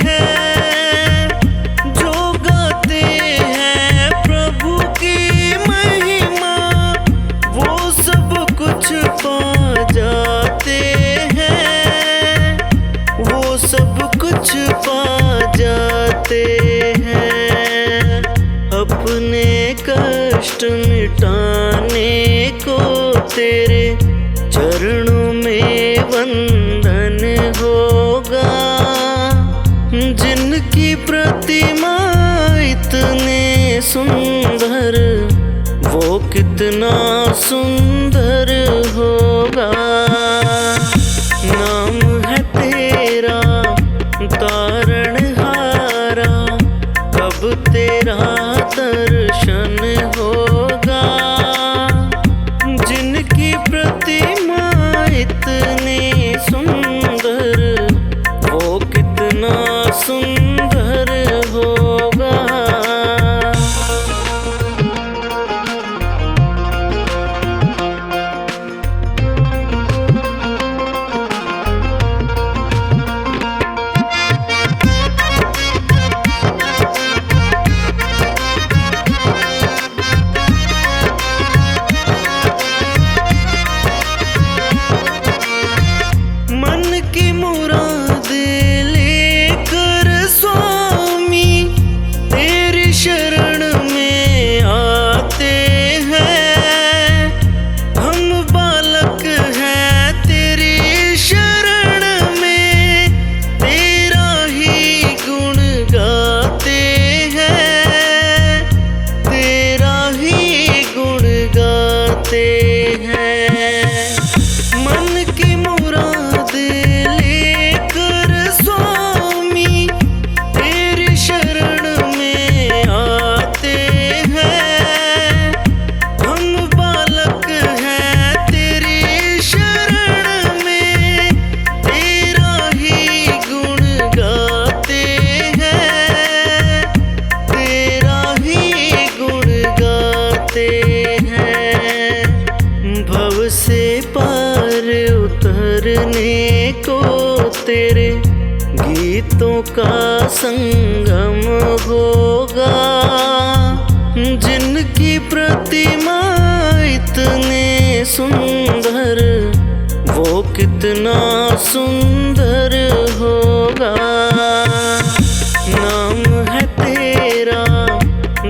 हैं, जो गाते हैं प्रभु की महिमा, वो सब कुछ पा जाते हैं, वो सब कुछ पा जाते हैं। अपने कष्ट मिटाने को तेरे चरणों में वंदन होगा। जिनकी प्रतिमा इतने सुंदर, वो कितना सुंदर होगा। नाम है तेरा तारणहारा, कब तेरा दर्शन होगा। जिनकी प्रतिमा इतनी सुंदर, वो कितना सुंदर होगा। मन की मुराद लेकर स्वामी तेरी शरण में आते हैं। हम बालक हैं तेरी शरण में, तेरा ही गुण गाते हैं, तेरा ही गुण गाते हैं। मन की मुराद लेकर स्वामी तेरी शरण में आते हैं। हम बालक हैं तेरी शरण में, तेरा ही गुण गाते हैं, तेरा ही गुण गाते हैं। भव से पार उतरने को तेरे गीतों का संगम होगा। जिनकी प्रतिमा इतने सुंदर, वो कितना सुंदर होगा। नाम है तेरा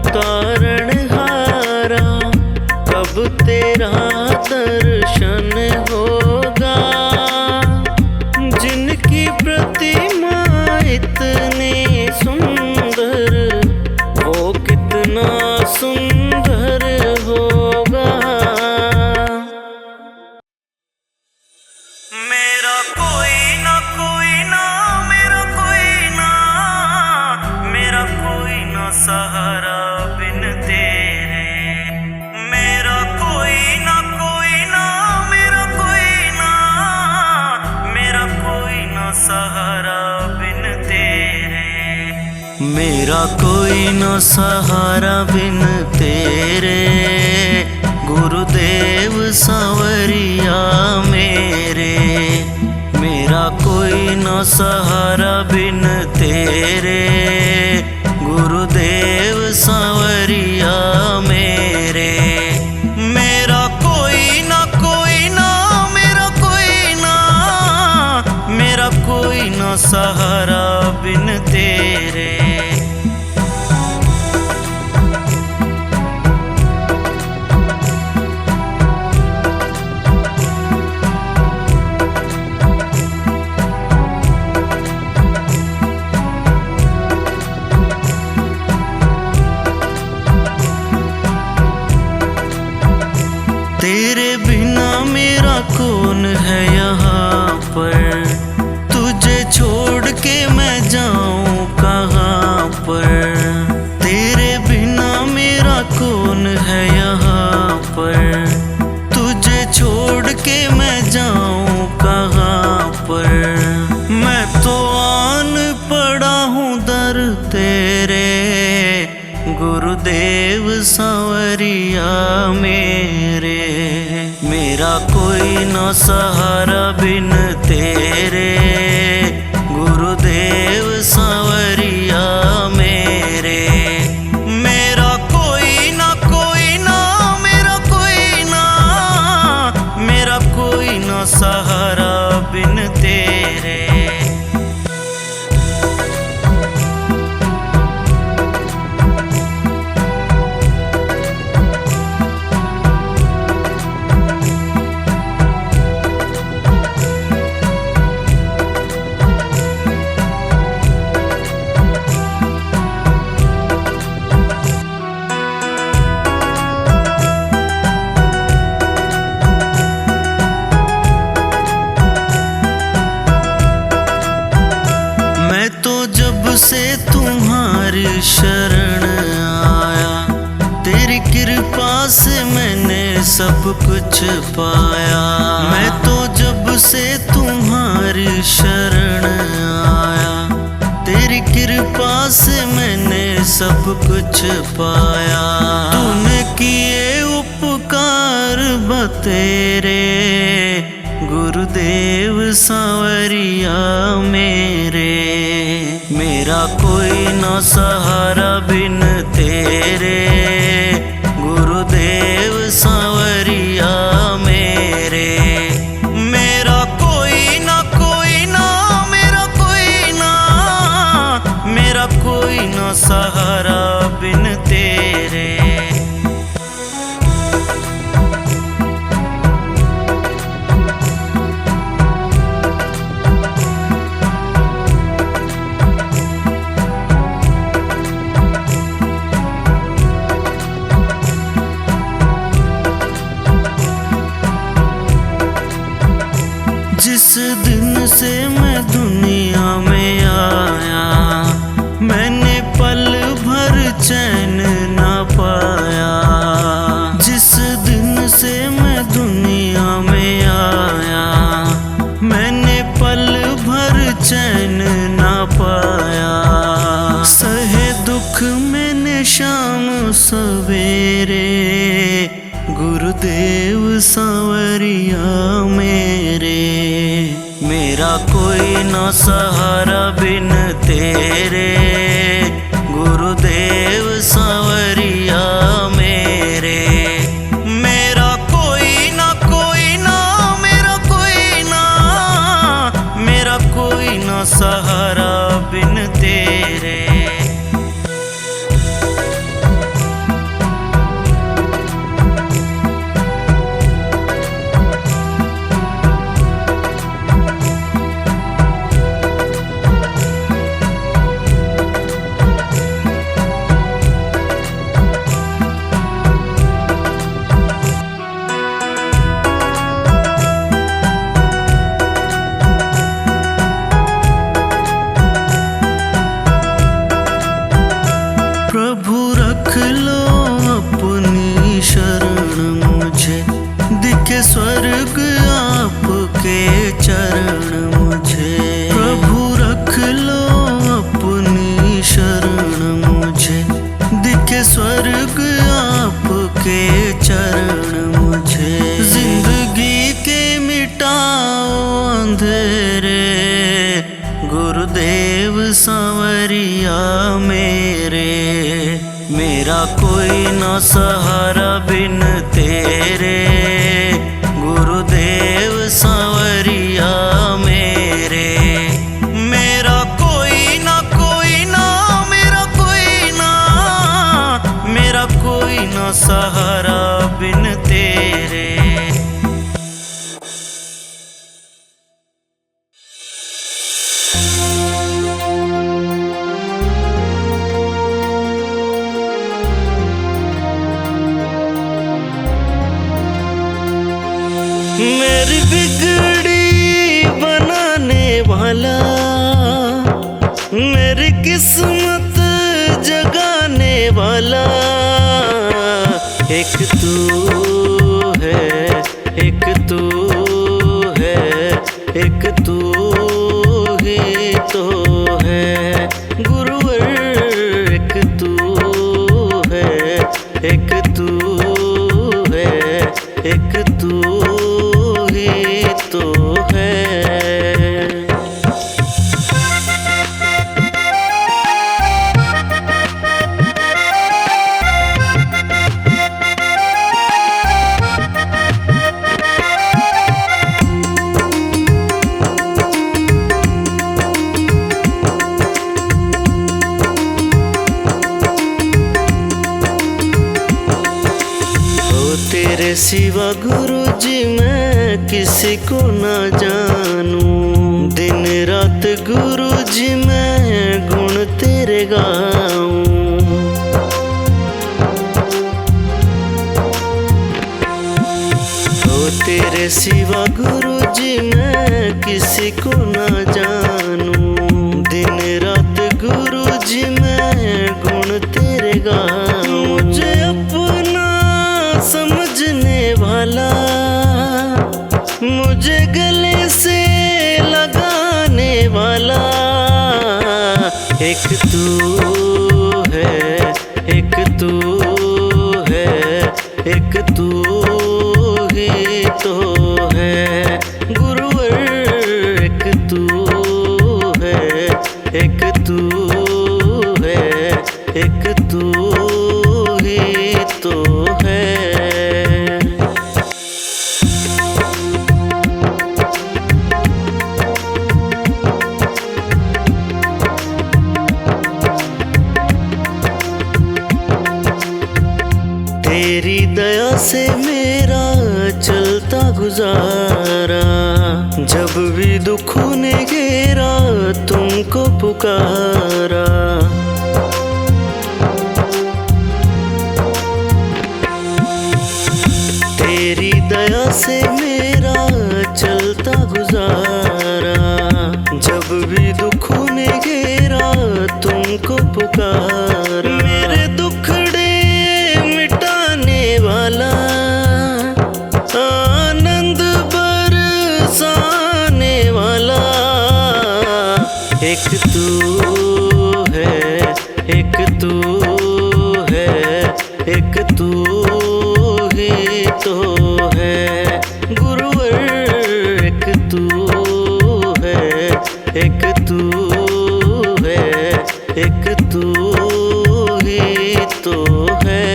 तारणहारा, कब तेरा दर्शन होगा। जिनकी प्रतिमा इतनी सुंदर, वो कितना सुंदर होगा। मेरा कोई ना कोई ना, मेरा कोई ना, मेरा कोई ना सहारा बिन तेरे। मेरा कोई ना कोई ना, मेरा कोई ना, सहारा बिन तेरे। मेरा मेरा कोई न सहारा बिन तेरे, गुरुदेव सांवरिया मेरे। मेरा कोई न सहारा बिन तेरे, गुरुदेव सांवरिया मेरे। मेरा कोई ना मेरा कोई ना, मेरा कोई ना सहारा बिन तेरे। तेरे बिना मेरा कौन है यहाँ पर, तुझे छोड़ के मैं जाऊँ कहाँ पर। तेरे बिना मेरा कौन है यहाँ पर, तुझे छोड़ के मैं जाऊँ कहाँ पर। मैं तो आन पड़ा हूँ दर तेरे, गुरुदेव सांवरिया मेरे। मेरा कोई न सहारा बिन तेरे, गुरुदेव सांवरिया मेरे। मेरा कोई ना मेरा कोई ना, मेरा कोई न सहारा बिन तेरे। से तुम्हारी शरण आया, तेरी कृपा से मैंने सब कुछ पाया। मैं तो जब से तुम्हारी शरण आया, तेरी कृपा से मैंने सब कुछ पाया। तूने किए उपकार बतेरे, गुरुदेव सांवरिया मेरे। मेरा कोई न सहारा बिन तेरे, गुरुदेव सांवरिया मेरे। मेरा कोई ना मेरा कोई ना, मेरा कोई न सहारा बिन तेरे। जिस दिन से मैं दुनिया में आया, मैंने पल भर चैन न पाया। जिस दिन से मैं दुनिया में आया, मैंने पल भर चैन न पाया। सहे दुख मैंने शाम सवेरे, गुरुदेव सांवरिया मेरे। मेरा कोई न सहारा बिन तेरे, गुरुदेव सांवरिया मेरे। मेरा कोई ना मेरा कोई ना, मेरा कोई न सहारा बिन तेरे। रख लो अपनी शरण मुझे, दिखे स्वर्ग आपके चरण मुझे। प्रभु रख लो अपनी शरण मेरा कोई ना सहारा बिन तेरे, गुरुदेव सांवरिया मेरे। मेरा कोई ना मेरा कोई ना, मेरा कोई ना सहारा बिन तेरे। मेरी बिगड़ी बनाने वाला, मेरी किस्मत जगाने वाला, एक तू है, एक तू है, एक तू ही तो है गुरुवर। एक तू है, एक तू है, एक तू तो है। तेरे सिवा गुरु जी मैं किसी को ना जानूं, दिन रात गुरु जी मैं गुण तेरे गाऊं। ओ तेरे सिवा गुरु जी मैं किसी को ना जानूं, दिन रात गुरु जी मैं गुण तेरे गाऊं। मुझे अपना समझने वाला, मुझे गले से लगाने वाला, एक तू है, एक तू है, एक तू ही तो है गुरुवर। एक तू है, एक तू है, एक तू ही तो है। तेरी दया से मेरा चलता गुजारा, जब भी दुखों ने घेरा तुमको पुकारा। तेरी दया से मेरा चलता गुजारा, जब भी दुखों ने घेरा तुमको पुकारा। मेरे दुखड़े मिटाने वाला, आनंद बरसाने वाला, एक तू है, एक तू है, एक तू ही तो है गुरुवर। एक तू है, एक तू है, एक तू ही तो है।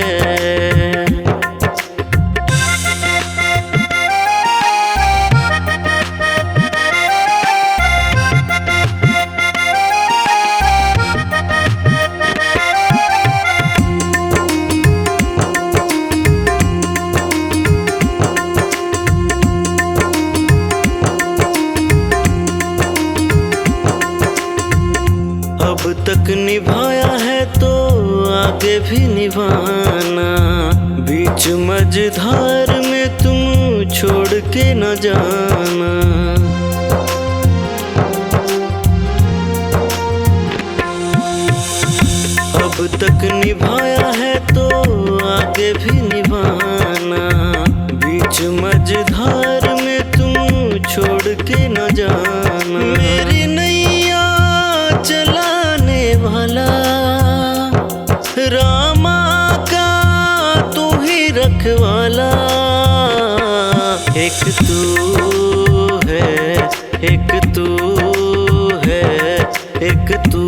अब तक निभाया है तो आगे भी निभाना, बीच मझधार में तुम छोड़ के न जाना। अब तक निभाया है तो आगे भी निभाना, बीच मझधार में तुम छोड़ के न जाना। मेरी नैया चलाने वाला, रामा का तू ही रखवाला, एक तू है, एक तू है, एक तू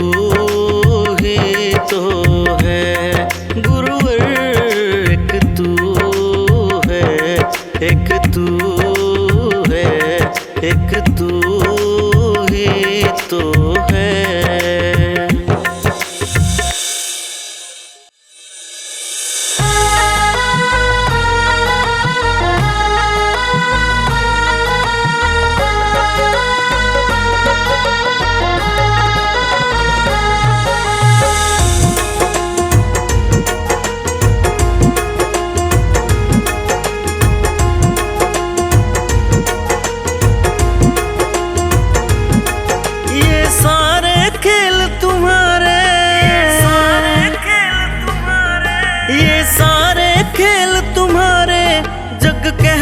ही तो है गुरु।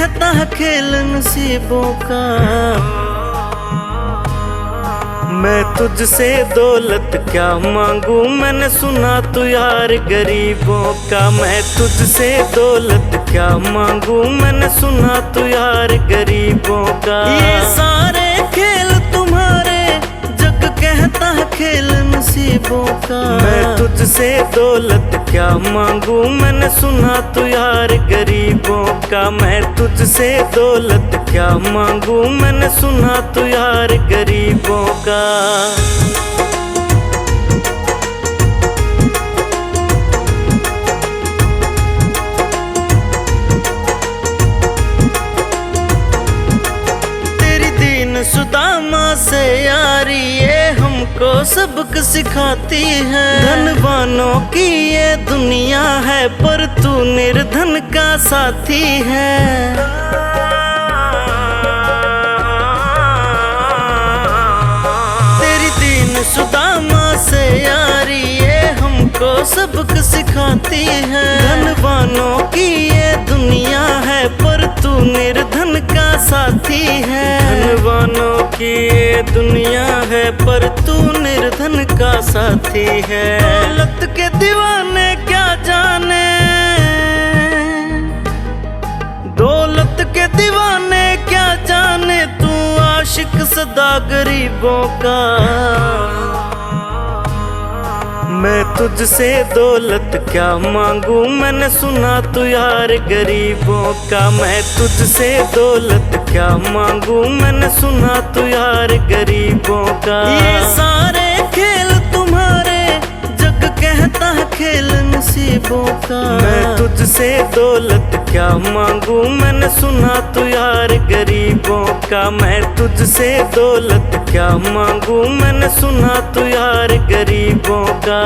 कहता है खेल नसीबों का। मैं तुझसे दौलत क्या मांगू, मैंने सुना तू यार गरीबों का। मैं तुझसे दौलत क्या मांगू, मैंने सुना तू यार गरीबों का। ये सारे खेल तुम्हारे, जग कहता है खेल नसीबों का। मैं तुझसे दौलत क्या मांगू, मैंने सुना तू यार गरीबों का। मैं तुझसे दौलत क्या मांगू, मैंने सुना तू यार गरीबों का। सुदामा से यारी ये हमको सबक सिखाती है। धनवानों की ये दुनिया है, पर तू निर्धन का साथी है। तेरी दीन सुदामा से यारी ये हमको सबक सिखाती है। धनवानों की ये दुनिया है, पर तू निर्धन का साथी है। धनवानों की ये दुनिया है, पर तू निर्धन का साथी है। दौलत के दीवाने क्या जाने, दौलत के दीवाने क्या जाने, तू आशिक सदा गरीबों का। मैं तुझसे दौलत क्या मांगू, मैंने सुना तू यार गरीबों का। मैं तुझसे दौलत क्या मांगू, मैंने सुना तू यार गरीबों का। ये सारे खेल तुम्हारे, जग कहता है खेल नसीबों का। मैं तुझसे दौलत क्या मांगू, मैंने सुना तू यार गरीबों का। मैं तुझसे दौलत क्या मांगू, मैंने सुना तू यार गरीबों का।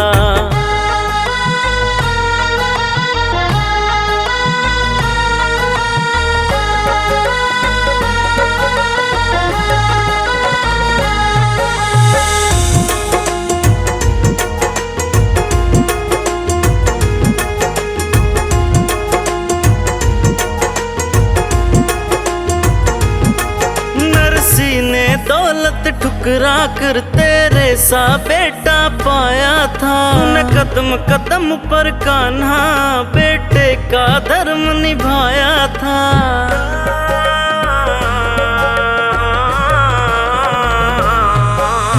दौलत ठुकरा कर तेरे सा बेटा पाया था। तूने कदम कदम पर कान्हा बेटे का धर्म निभाया था।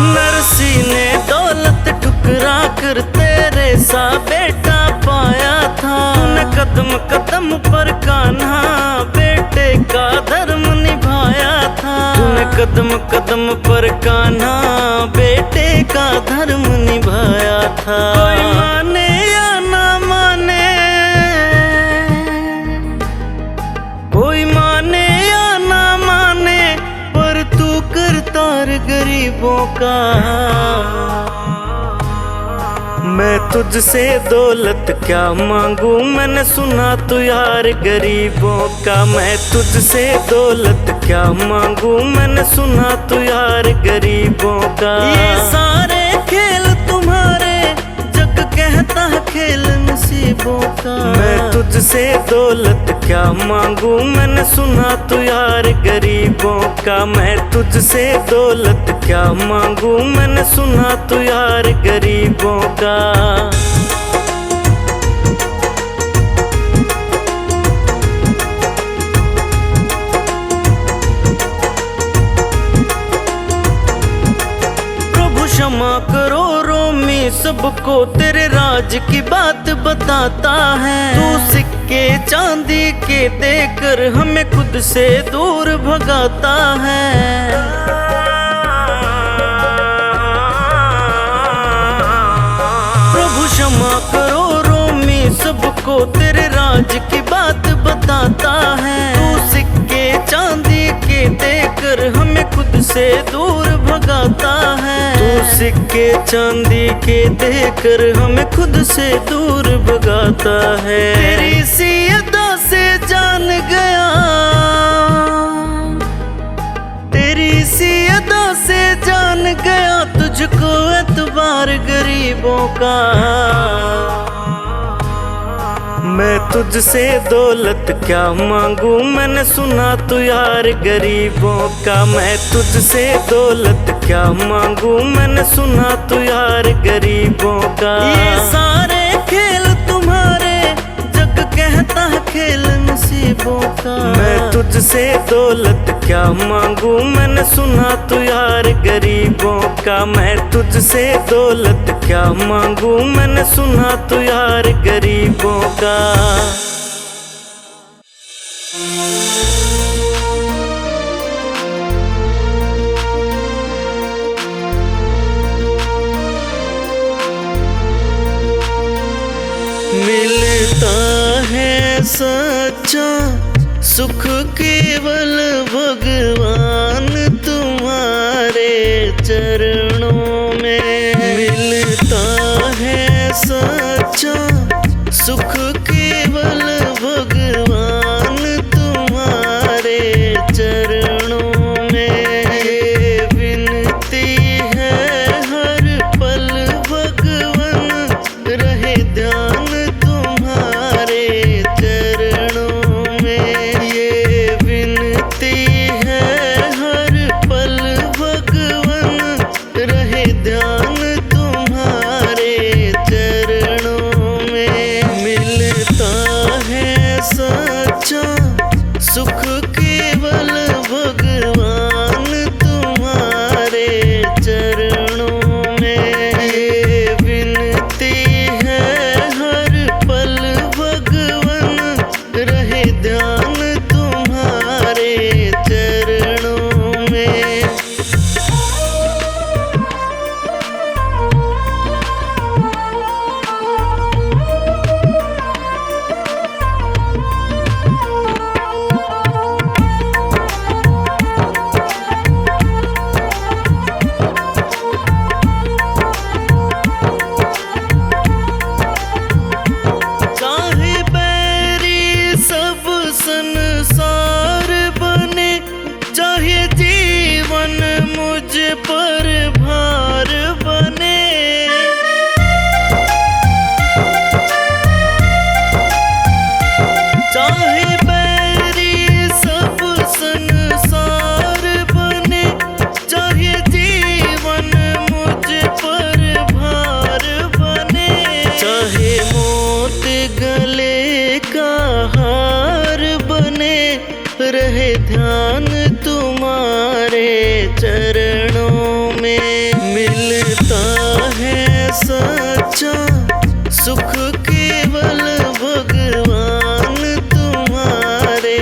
नरसी ने दौलत ठुकरा कर तेरे सा बेटा पाया था। तूने कदम कदम पर कान्हा बेटे का धर्म निभाया था। तूने कदम कदम पर कान्हा बेटे का धर्म निभाया था। कोई माने या ना माने, कोई माने या ना माने, पर तू करतार गरीबों का। मैं तुझसे दौलत क्या मांगू, मैंने सुना तू यार गरीबों का। मैं तुझसे दौलत क्या मांगू, मैंने सुना तू यार गरीबों का। ये सारे खेल तुम्हारे, जग कहता है खेल नसीबों का। मैं तुझसे दौलत क्या मांगू, मैंने सुना तू यार गरीबों का। मैं तुझसे दौलत क्या मांगू, मैंने सुना तू यार गरीबों का। क्षमा करो रोमी सबको, तेरे राज की बात बताता है। तू सिक्के चांदी के देकर हमें खुद से दूर भगाता है। प्रभु क्षमा करो रोमी सबको, तेरे राज की बात बताता है। तू सिक्के चांदी के देकर हमें खुद से दूर भगाता है। तू सिक्के चांदी के देकर हमें खुद से दूर भगाता है। तेरी सी अदा से जान गया, तेरी सी अदा से जान गया, तुझको एतबार गरीबों का। मैं तुझसे दौलत क्या मांगू, मैंने सुना तू यार गरीबों का। मैं तुझसे दौलत क्या मांगू, मैंने सुना तू यार गरीबों का। ये सारे खेल तुम्हारे, जग कहता है खेल नसीबों का। मैं तुझसे दौलत क्या मांगू, मैंने सुना तू यार गरीबों का। मैं तुझसे दौलत क्या मांगू, मैंने सुना तू यार गरीबों का। मिलता है सच्चा सुख केवल भगवान तुम्हारे चरणों में। मिलता है सच्चा सुख केवल भगवान तुम्हारे चरणों में। ये विनती है हर पल भगवन रहे ध्यान तुम्हारे चरणों में। ये विनती है हर पल भगवन रहे ध्यान तुम्हारे चरणों में। मिलता है सच्चा सुख केवल भगवान तुम्हारे चरणों में। ये विनती है हर पल भगवन रहे ध्यान तुम्हारे चरणों में। चाहे बैरी सब संसार बने, चाहे जीवन मुझ पर भार बने। चाहे बैरी सब संसार बने, चाहे जीवन मुझ पर भार बने। चाहे मौत गले का हार बने, रहे ध्यान तुम्हारे चरणों में। मिलता है सच्चा सुख केवल भगवान तुम्हारे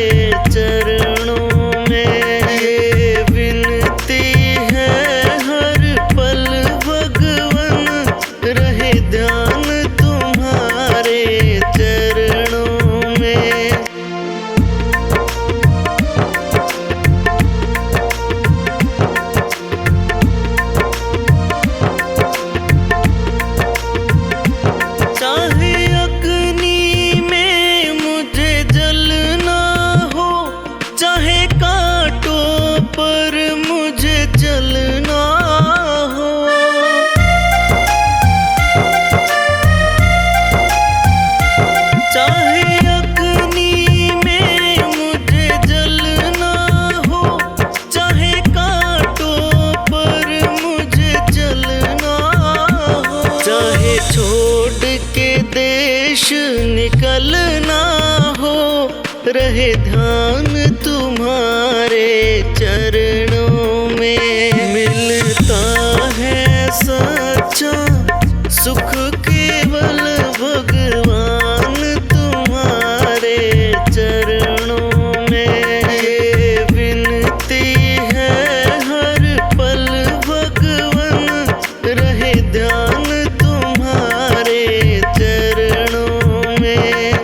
चरणों में। ये विनती है हर पल भगवन रहे ध्यान तुम्हारे चरणों में। चाहे अग्नि में मुझे जलना हो, चाहे कांटों पर मुझे जलना हो। चाहे अग्नि में मुझे जलना हो, चाहे कांटों पर मुझे जलना हो। चाहे छोड़ के देश निकलना हो, रहे ध्यान तुम्हारे चरणों में। मिलता है सच्चा सुख केवल भगवान तुम्हारे चरणों में। ये विनती है हर पल भगवन रहे ध्यान तुम्हारे चरणों में।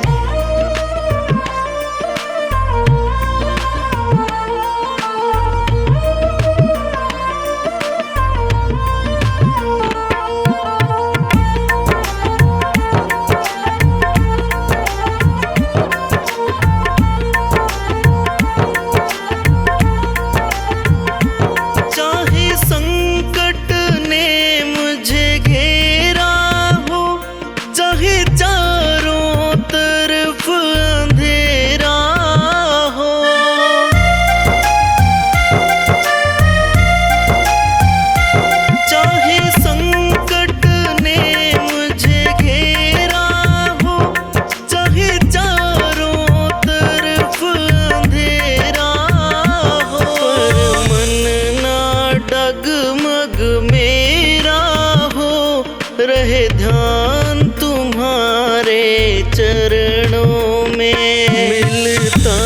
चरणों में मिलता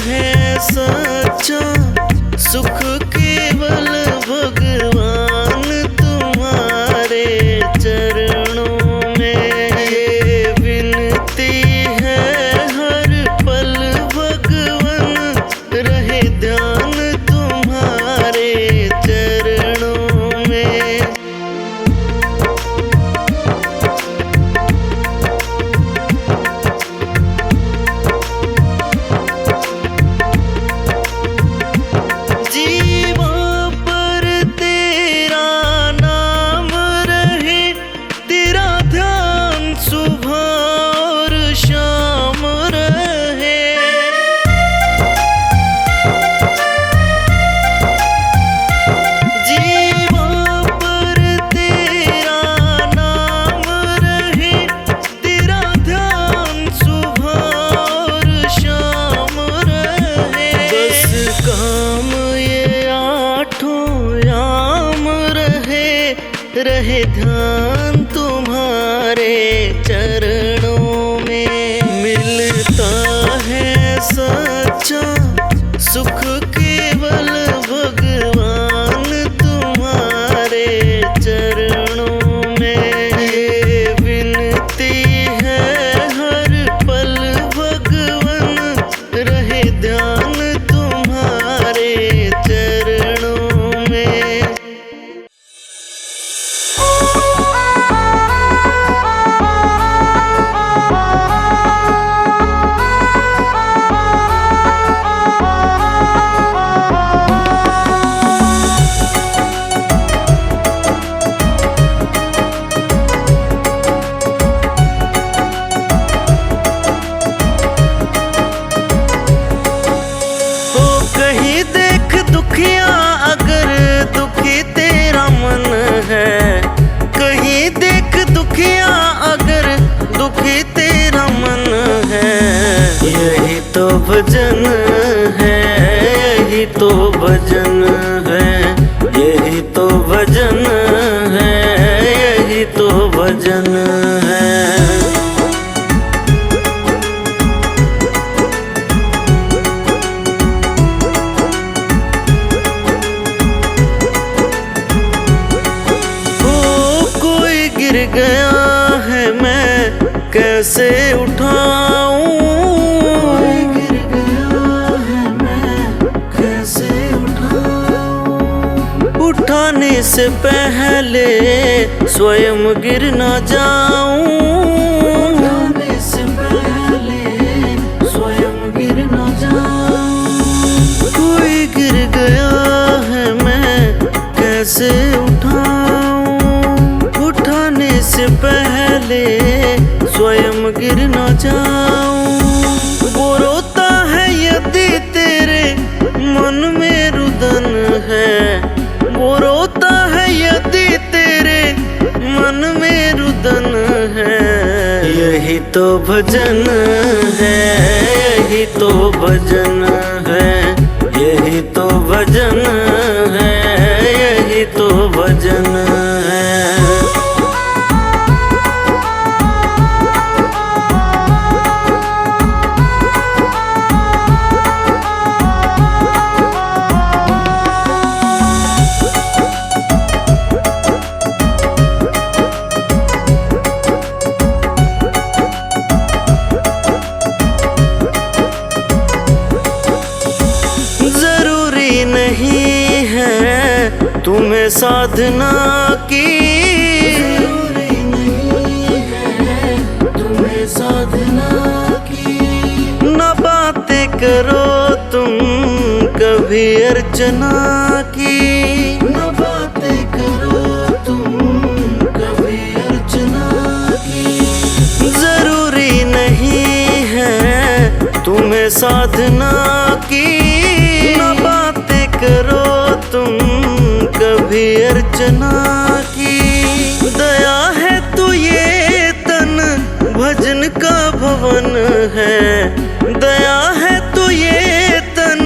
है सच्चा सुख केवल भगवान तुम्हारे चरणों में। ये विनती है हर पल भगवन रहे ध्यान तुम्हारे चरणों में। जीवा पर तेरा नाम रहे, तेरा ध्यान सुबह और शाम रहे। जीवा पर तेरा नाम रहे, तेरा ध्यान सुबह और शाम रहे। बस काम ये आठों याम रहे ध्यान तुम्हारे चरणों में। मिलता है सच्चा सुख केवल भगवान तुम्हारे चरणों में। ये विनती है हर पल भगवन रहे ध्यान तुम्हारे चरणों में। कहीं देख दुखिया अगर दुखी तेरा मन है, कहीं देख दुखिया अगर दुखी तेरा मन है। यही तो भजन है, यही तो भजन है, यही तो भजन है, यही तो भजन है। गिर गया है मैं कैसे उठाऊं, गिर गया है मैं कैसे उठाऊं। उठाने से पहले स्वयं गिर ना जाऊं, उठाने से पहले स्वयं गिर ना जाऊं। कोई गिर गया है मैं कैसे उठाऊं, उठाने से पहले स्वयं गिर न जाऊं। वो रोता है यदि तेरे मन में रुदन है, वो रोता है यदि तेरे मन में रुदन है। यही तो भजन है, यही तो भजन है, यही तो भजन है, यही तो भजन है। नहीं है तुम्हें साधना की, जरूरी नहीं है तुम्हें साधना की। न बातें करो तुम कभी अर्चना की, न बातें करो तुम कभी अर्चना की। जरूरी नहीं है तुम्हें साधना की, न बातें करो तुम कभी अर्चना की। दया है तो ये तन भजन का भवन है, दया है तो ये तन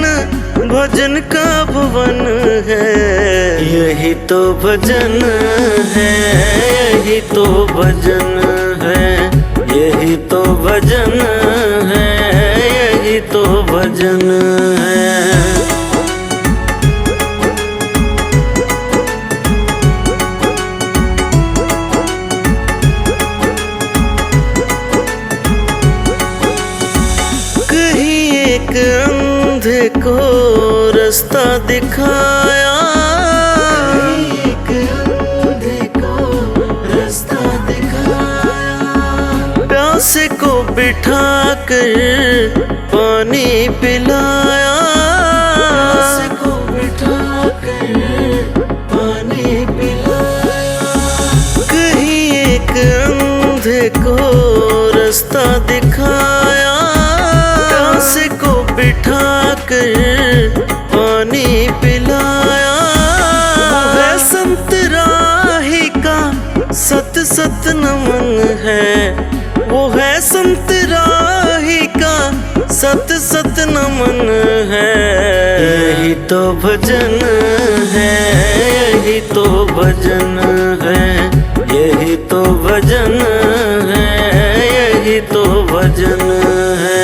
भजन का भवन है। यही तो भजन है, यही तो भजन है, यही यही तो भजन है, यही तो भजन है। अंधे को रास्ता दिखाया, एक अंधे को रास्ता दिखाया, प्यासे को बिठा कर पानी पिलाया, प्यासे को बिठा कर पानी पिलाया। कहीं एक अंधे को रास्ता दिखाया, प्यासे को बिठा कर पानी पिलाया। है संत राही का सत सत नमन है, वो है संत राही का सत सत नमन है। यही तो भजन है, यही तो भजन है, यही तो भजन है, यही तो भजन है।